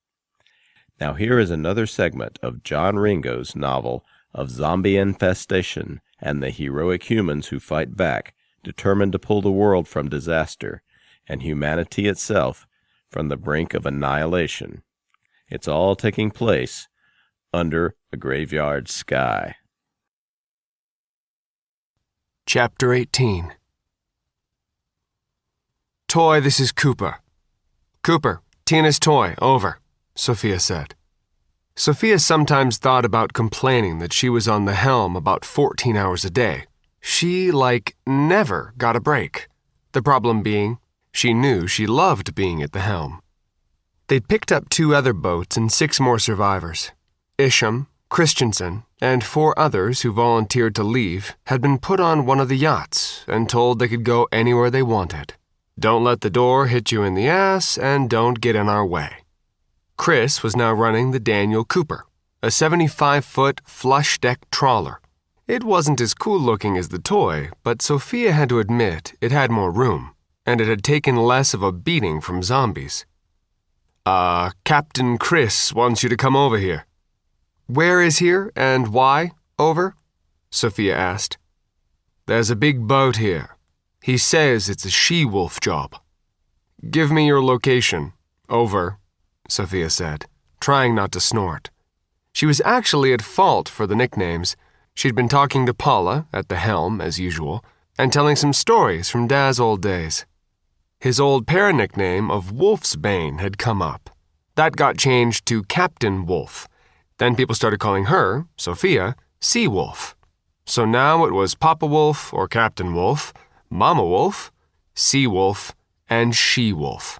Now here is another segment of John Ringo's novel of zombie infestation and the heroic humans who fight back, determined to pull the world from disaster and humanity itself from the brink of annihilation. It's all taking place under a graveyard sky. Chapter 18. Toy, this is Cooper. Cooper, Tina's toy, over, Sophia said. Sophia sometimes thought about complaining that she was on the helm about 14 hours a day. She, never got a break. The problem being, she knew she loved being at the helm. They'd picked up 2 other boats and 6 more survivors. Isham, Christensen, and 4 others who volunteered to leave had been put on one of the yachts and told they could go anywhere they wanted. Don't let the door hit you in the ass, and don't get in our way. Chris was now running the Daniel Cooper, a 75-foot flush-deck trawler. It wasn't as cool-looking as the toy, but Sophia had to admit it had more room, and it had taken less of a beating from zombies. Captain Chris wants you to come over here. Where is here, and why, over? Sophia asked. There's a big boat here. He says it's a she-wolf job. Give me your location, over, Sophia said, trying not to snort. She was actually at fault for the nicknames. She'd been talking to Paula, at the helm, as usual, and telling some stories from Dad's old days. His old pair nickname of Wolf's Bane had come up. That got changed to Captain Wolf. Then people started calling her, Sophia, Sea Wolf. So now it was Papa Wolf or Captain Wolf, Mama Wolf, Sea Wolf, and She Wolf.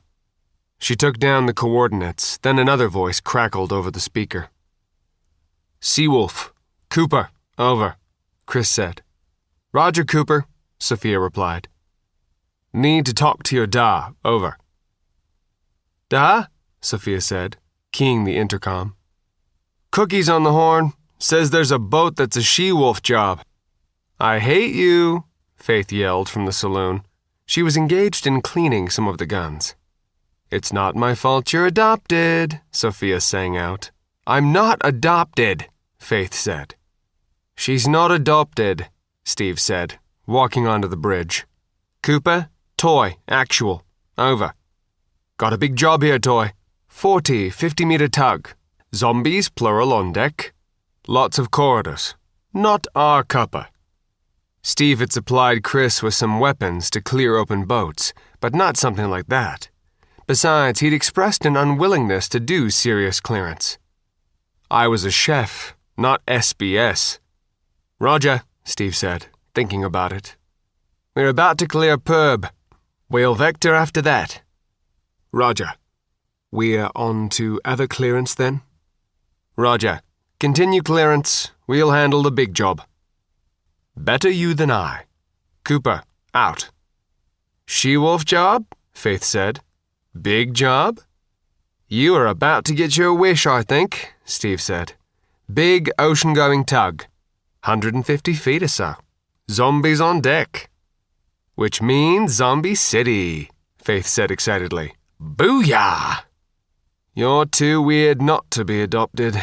She took down the coordinates, then another voice crackled over the speaker. Sea Wolf, Cooper, over, Chris said. Roger, Cooper, Sophia replied. Need to talk to your da, over. Da? Sophia said, keying the intercom. Cookies on the horn, says there's a boat that's a she-wolf job. I hate you, Faith yelled from the saloon. She was engaged in cleaning some of the guns. It's not my fault you're adopted, Sophia sang out. I'm not adopted, Faith said. She's not adopted, Steve said, walking onto the bridge. Cooper, Toy, actual, over. Got a big job here, Toy. 50-meter tug. Zombies, plural, on deck. Lots of corridors. Not our cuppa. Steve had supplied Chris with some weapons to clear open boats, but not something like that. Besides, he'd expressed an unwillingness to do serious clearance. I was a chef, not SBS. Roger, Steve said, thinking about it. We're about to clear Perb. We'll vector after that. Roger. We're on to other clearance then? Roger. Continue clearance. We'll handle the big job. Better you than I. Cooper, out. She-wolf job? Faith said. Big job? You are about to get your wish, I think, Steve said. Big ocean-going tug. 150 feet or so. Zombies on deck. Which means Zombie City, Faith said excitedly. Booyah! You're too weird not to be adopted.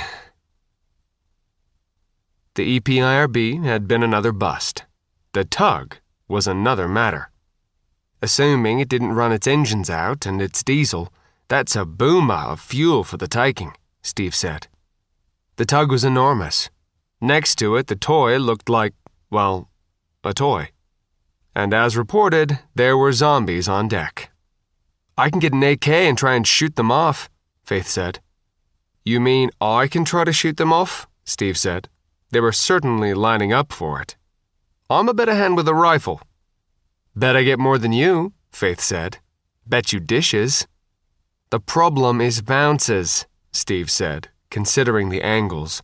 The EPIRB had been another bust. The tug was another matter. Assuming it didn't run its engines out and its diesel, that's a boomer of fuel for the taking, Steve said. The tug was enormous. Next to it, the toy looked like, well, a toy. And as reported, there were zombies on deck. I can get an AK and try and shoot them off, Faith said. You mean I can try to shoot them off? Steve said. They were certainly lining up for it. I'm a better hand with a rifle. Bet I get more than you, Faith said. Bet you dishes. The problem is bounces, Steve said, considering the angles.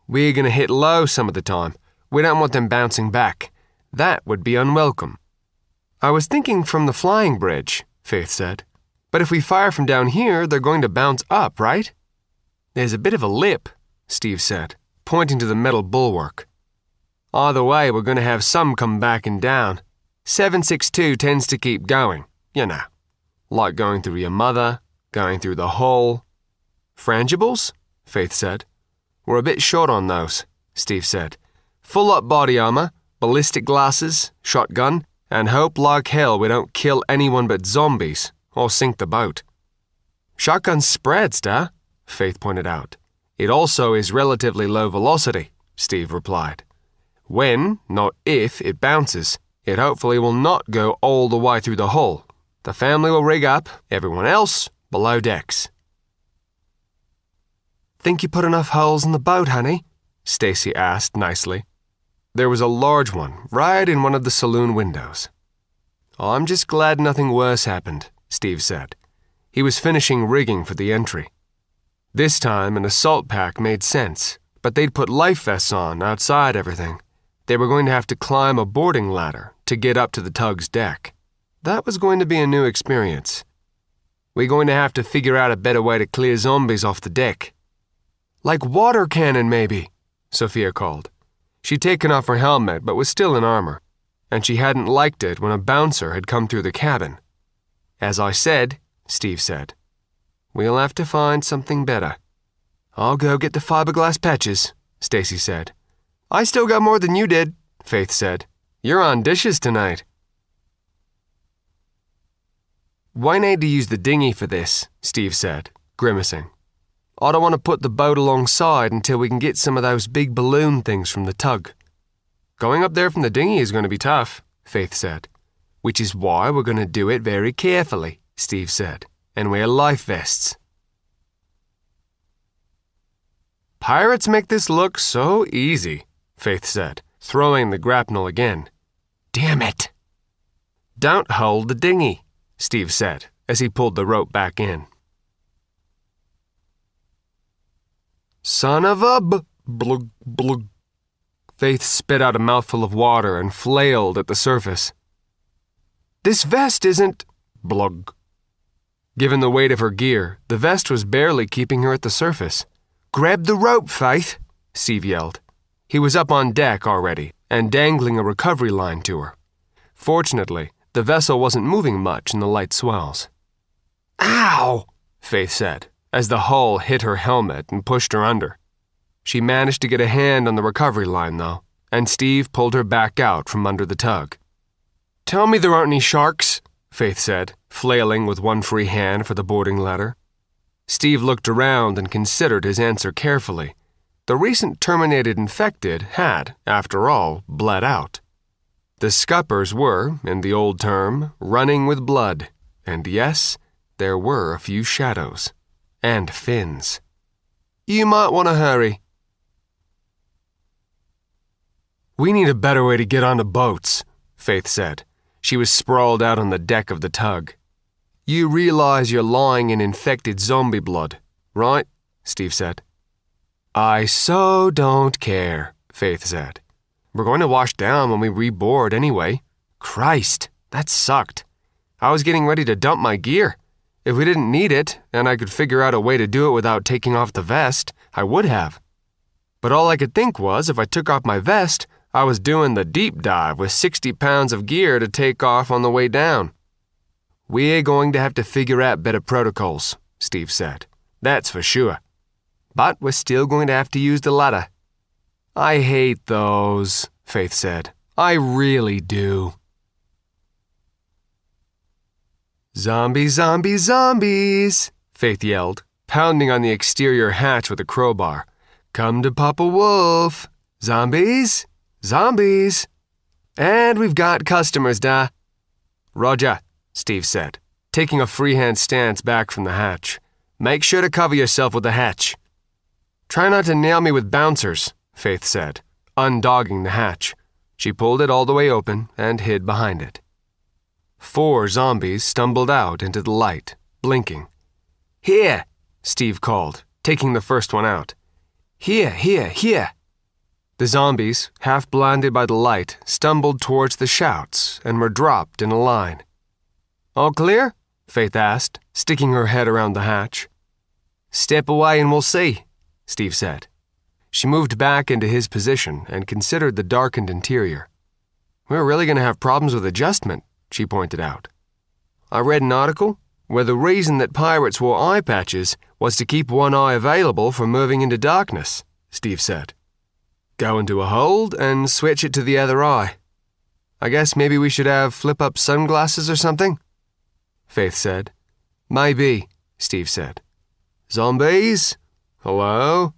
We're going to hit low some of the time. We don't want them bouncing back. That would be unwelcome. I was thinking from the flying bridge, Faith said. But if we fire from down here, they're going to bounce up, right? There's a bit of a lip, Steve said, pointing to the metal bulwark. Either way, we're going to have some come back and down. 762 tends to keep going, you know. Like going through your mother, going through the hole. Frangibles? Faith said. We're a bit short on those, Steve said. Full-up body armor, ballistic glasses, shotgun, and hope like hell we don't kill anyone but zombies or sink the boat. Shotgun spreads, da, Faith pointed out. It also is relatively low velocity, Steve replied. When, not if, it bounces, it hopefully will not go all the way through the hull. The family will rig up, everyone else below decks. Think you put enough holes in the boat, honey? Stacy asked nicely. There was a large one right in one of the saloon windows. I'm just glad nothing worse happened, Steve said. He was finishing rigging for the entry. This time an assault pack made sense, but they'd put life vests on outside everything. They were going to have to climb a boarding ladder to get up to the tug's deck. That was going to be a new experience. We're going to have to figure out a better way to clear zombies off the deck. Like water cannon, maybe, Sophia called. She'd taken off her helmet but was still in armor, and she hadn't liked it when a bouncer had come through the cabin. As I said, Steve said, we'll have to find something better. I'll go get the fiberglass patches, Stacy said. I still got more than you did, Faith said. You're on dishes tonight. Why need to use the dinghy for this, Steve said, grimacing. I don't want to put the boat alongside until we can get some of those big balloon things from the tug." "Going up there from the dinghy is going to be tough," Faith said. "Which is why we're going to do it very carefully," Steve said, "and wear life vests." "Pirates make this look so easy," Faith said, throwing the grapnel again. "Damn it!" "Don't hold the dinghy," Steve said as he pulled the rope back in. "Son of a blug blug." Faith spit out a mouthful of water and flailed at the surface. "This vest isn't blug." Given the weight of her gear, the vest was barely keeping her at the surface. "Grab the rope, Faith," Steve yelled. He was up on deck already and dangling a recovery line to her. Fortunately, the vessel wasn't moving much in the light swells. "Ow!" Faith said, as the hull hit her helmet and pushed her under. She managed to get a hand on the recovery line, though, and Steve pulled her back out from under the tug. "Tell me there aren't any sharks," Faith said, flailing with one free hand for the boarding ladder. Steve looked around and considered his answer carefully. The recent terminated infected had, after all, bled out. The scuppers were, in the old term, running with blood, and yes, there were a few shadows. And fins. "You might want to hurry." "We need a better way to get onto boats," Faith said. She was sprawled out on the deck of the tug. "You realize you're lying in infected zombie blood, right?" Steve said. "I so don't care," Faith said. "We're going to wash down when we reboard anyway. Christ, that sucked. I was getting ready to dump my gear. If we didn't need it, and I could figure out a way to do it without taking off the vest, I would have. But all I could think was if I took off my vest, I was doing the deep dive with 60 pounds of gear to take off on the way down." "We're going to have to figure out better protocols," Steve said. "That's for sure. But we're still going to have to use the ladder." "I hate those," Faith said. "I really do." "Zombies, zombies, zombies," Faith yelled, pounding on the exterior hatch with a crowbar. "Come to Papa Wolf. Zombies, zombies. And we've got customers, da." "Roger," Steve said, taking a freehand stance back from the hatch. "Make sure to cover yourself with the hatch." "Try not to nail me with bouncers," Faith said, undogging the hatch. She pulled it all the way open and hid behind it. 4 zombies stumbled out into the light, blinking. "Here," Steve called, taking the first one out. "Here, here, here." The zombies, half blinded by the light, stumbled towards the shouts and were dropped in a line. "All clear?" Faith asked, sticking her head around the hatch. "Step away and we'll see," Steve said. She moved back into his position and considered the darkened interior. "We're really going to have problems with adjustment," she pointed out. "I read an article where the reason that pirates wore eye patches was to keep one eye available for moving into darkness," Steve said. "Go into a hold and switch it to the other eye. I guess maybe we should have flip-up sunglasses or something?" Faith said. "Maybe," Steve said. "Zombies? Hello?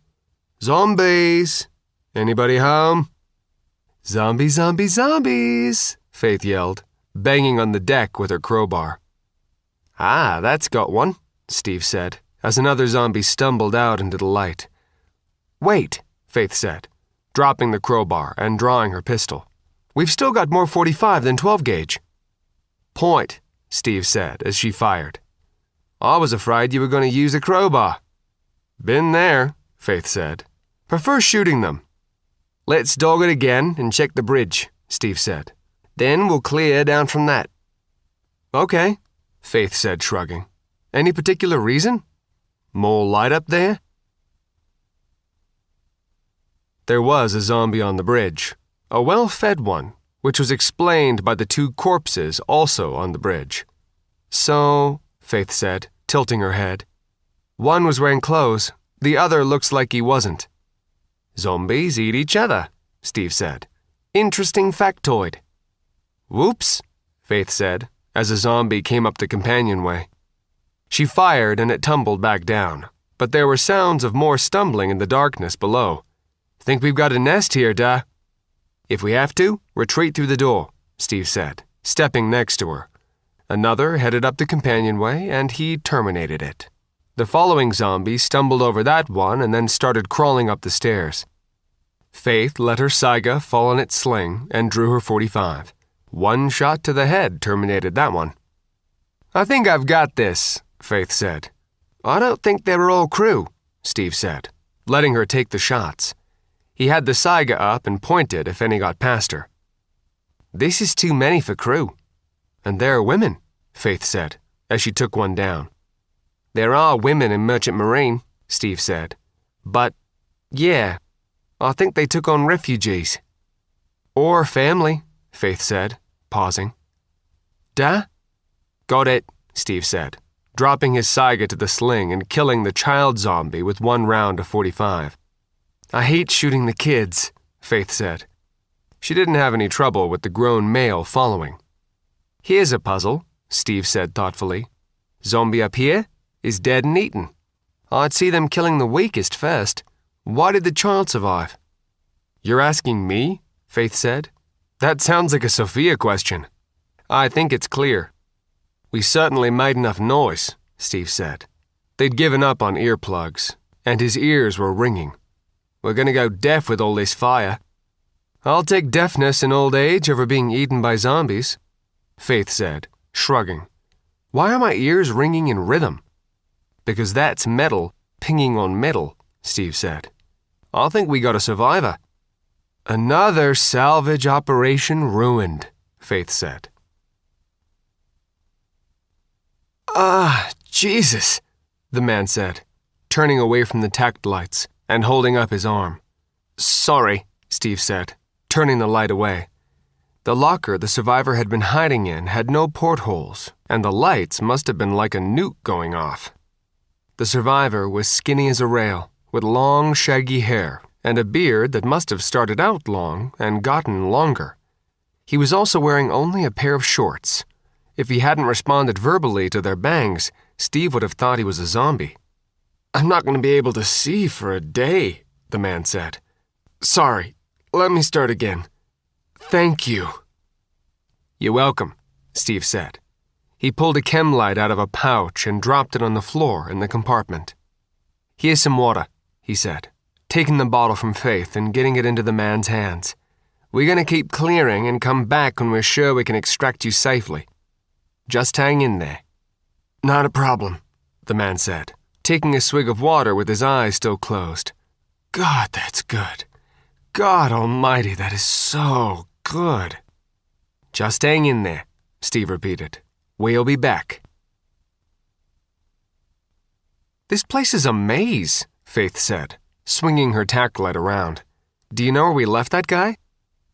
Zombies? Anybody home?" "Zombies, zombies, zombies," Faith yelled, banging on the deck with her crowbar. "Ah, that's got one," Steve said, as another zombie stumbled out into the light. "Wait," Faith said, dropping the crowbar and drawing her pistol. "We've still got more .45 than 12 gauge. "Point," Steve said as she fired. "I was afraid you were going to use a crowbar." "Been there," Faith said. "Prefer shooting them." "Let's dog it again and check the bridge," Steve said. "Then we'll clear down from that." "Okay," Faith said, shrugging. "Any particular reason? More light up there?" There was a zombie on the bridge, a well-fed one, which was explained by the 2 corpses also on the bridge. "So," Faith said, tilting her head, "one was wearing clothes, the other looks like he wasn't." "Zombies eat each other," Steve said. "Interesting factoid." "Whoops," Faith said, as a zombie came up the companionway. She fired and it tumbled back down, but there were sounds of more stumbling in the darkness below. "Think we've got a nest here, Da?" "If we have to, retreat through the door," Steve said, stepping next to her. Another headed up the companionway, and he terminated it. The following zombie stumbled over that one and then started crawling up the stairs. Faith let her Saiga fall in its sling and drew her .45. One shot to the head terminated that one. "I think I've got this," Faith said. "I don't think they were all crew," Steve said, letting her take the shots. He had the Saiga up and pointed if any got past her. "This is too many for crew." "And there are women," Faith said, as she took one down. "There are women in Merchant Marine," Steve said. "But, yeah, I think they took on refugees." "Or family," Faith said, pausing. "Da?" "Got it," Steve said, dropping his Saiga to the sling and killing the child zombie with one round of .45. "I hate shooting the kids," Faith said. She didn't have any trouble with the grown male following. "Here's a puzzle," Steve said thoughtfully. "Zombie up here is dead and eaten. I'd see them killing the weakest first. Why did the child survive?" "You're asking me?" Faith said. "That sounds like a Sophia question." "I think it's clear." "We certainly made enough noise," Steve said. They'd given up on earplugs, and his ears were ringing. "We're going to go deaf with all this fire." "I'll take deafness in old age over being eaten by zombies," Faith said, shrugging. "Why are my ears ringing in rhythm?" "Because that's metal pinging on metal," Steve said. "I think we got a survivor." "Another salvage operation ruined," Faith said. Jesus," the man said, turning away from the tact lights and holding up his arm. "Sorry," Steve said, turning the light away. The locker the survivor had been hiding in had no portholes, and the lights must have been like a nuke going off. The survivor was skinny as a rail, with long, shaggy hair and a beard that must have started out long and gotten longer. He was also wearing only a pair of shorts. If he hadn't responded verbally to their bangs, Steve would have thought he was a zombie. "I'm not going to be able to see for a day," the man said. "Sorry, let me start again. Thank you." "You're welcome," Steve said. He pulled a chem light out of a pouch and dropped it on the floor in the compartment. "Here's some water," he said, taking the bottle from Faith and getting it into the man's hands. "We're going to keep clearing and come back when we're sure we can extract you safely. Just hang in there." "Not a problem," the man said, taking a swig of water with his eyes still closed. "God, that's good. God almighty, that is so good." "Just hang in there," Steve repeated. "We'll be back." "This place is a maze," Faith said, swinging her tack light around. "Do you know where we left that guy?"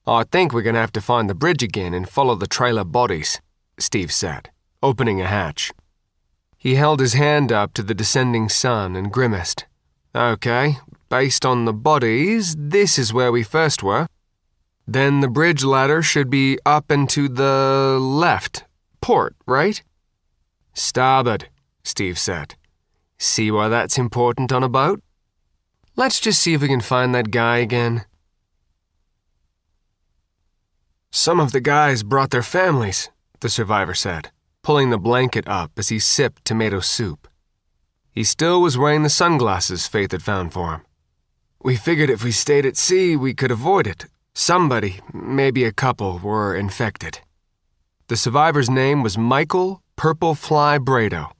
"I think we're going to have to find the bridge again and follow the trail of bodies," Steve said, opening a hatch. He held his hand up to the descending sun and grimaced. "Okay, based on the bodies, this is where we first were. Then the bridge ladder should be up and to the left. Port, right?" "Starboard," Steve said. "See why that's important on a boat? Let's just see if we can find that guy again." "Some of the guys brought their families," the survivor said, pulling the blanket up as he sipped tomato soup. He still was wearing the sunglasses Faith had found for him. "We figured if we stayed at sea, we could avoid it. Somebody, maybe a couple, were infected." The survivor's name was Michael Purple Fly Brado,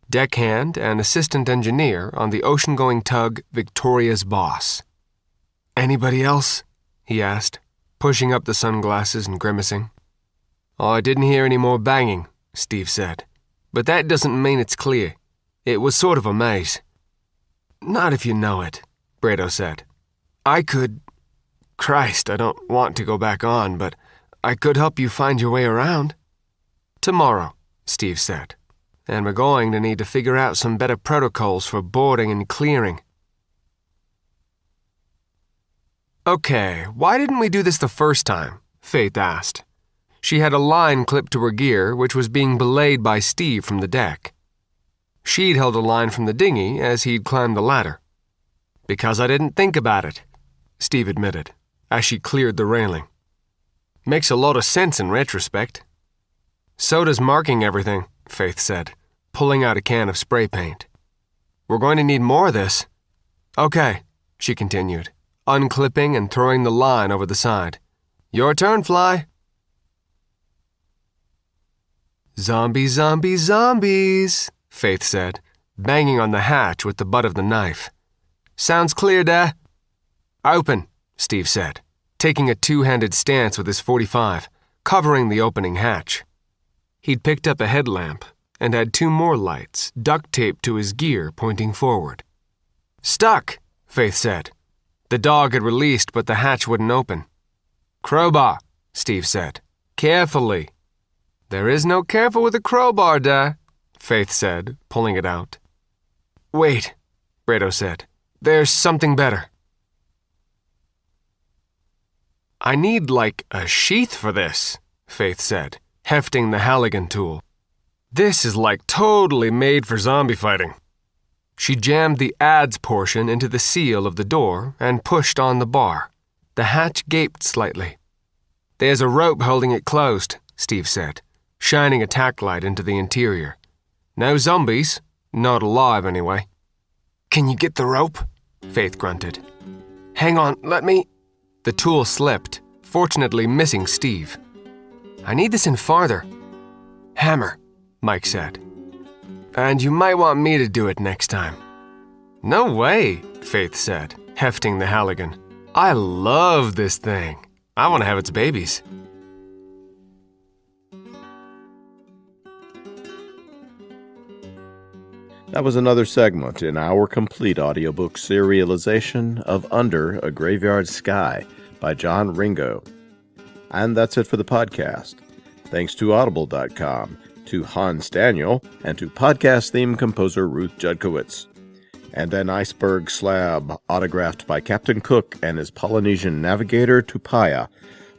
deckhand and assistant engineer on the ocean-going tug Victoria's Boss. "Anybody else?" he asked, pushing up the sunglasses and grimacing. "I didn't hear any more banging," Steve said. "But that doesn't mean it's clear. It was sort of a maze." "Not if you know it," Brado said. "I could... Christ, I don't want to go back on, but I could help you find your way around." "Tomorrow," Steve said. "And we're going to need to figure out some better protocols for boarding and clearing." "Okay, why didn't we do this the first time?" Faith asked. She had a line clipped to her gear, which was being belayed by Steve from the deck. She'd held a line from the dinghy as he'd climbed the ladder. "Because I didn't think about it," Steve admitted, as she cleared the railing. "Makes a lot of sense in retrospect." "So does marking everything," Faith said, pulling out a can of spray paint. "We're going to need more of this." "Okay," she continued, unclipping and throwing the line over the side. "Your turn, Fly." "Zombies, zombies, zombies," Faith said, banging on the hatch with the butt of the knife. "Sounds clear, Dad." "Open," Steve said, taking a two-handed stance with his .45, covering the opening hatch. He'd picked up a headlamp and had two more lights duct-taped to his gear pointing forward. "Stuck," Faith said. The dog had released, but the hatch wouldn't open. "Crowbar," Steve said. "Carefully." "There is no careful with a crowbar, Dad," Faith said, pulling it out. "Wait," Brado said. "There's something better." "I need, like, a sheath for this," Faith said, hefting the Halligan tool. "This is, like, totally made for zombie fighting." She jammed the adze portion into the seal of the door and pushed on the bar. The hatch gaped slightly. "There's a rope holding it closed," Steve said, shining a tack light into the interior. "No zombies. Not alive, anyway." "Can you get the rope?" Faith grunted. "Hang on, let me—" The tool slipped, fortunately missing Steve. "I need this in farther." "Hammer," Mike said. "And you might want me to do it next time." "No way," Faith said, hefting the Halligan. "I love this thing. I want to have its babies." That was another segment in our complete audiobook serialization of Under a Graveyard Sky by John Ringo. And that's it for the podcast. Thanks to Audible.com, to Hans Daniel, and to podcast theme composer Ruth Judkowitz. And an iceberg slab autographed by Captain Cook and his Polynesian navigator Tupaya,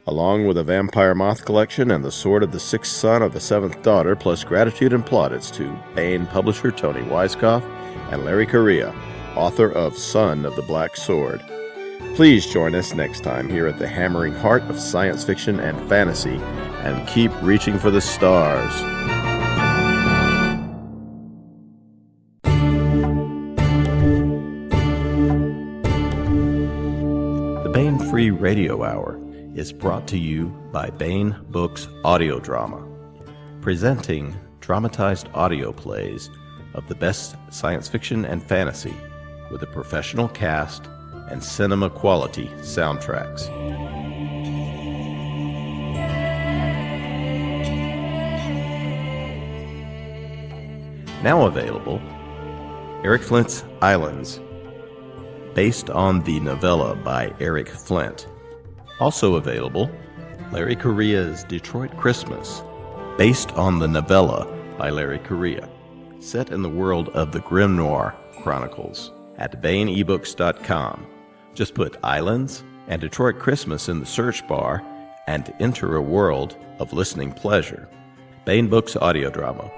along with a vampire moth collection and the sword of the sixth son of the seventh daughter, plus gratitude and plaudits to Baen publisher Toni Weisskopf and Larry Correia, author of Son of the Black Sword. Please join us next time here at the hammering heart of science fiction and fantasy, and keep reaching for the stars. The Baen Free Radio Hour is brought to you by Baen Books Audio Drama, presenting dramatized audio plays of the best science fiction and fantasy with a professional cast and cinema-quality soundtracks. Now available, Eric Flint's Islands, based on the novella by Eric Flint. Also available, Larry Correia's Detroit Christmas, based on the novella by Larry Correia, set in the world of the Grim Noir Chronicles, at BaenEbooks.com. Just put Islands and Detroit Christmas in the search bar and enter a world of listening pleasure. Baen Books Audio Drama.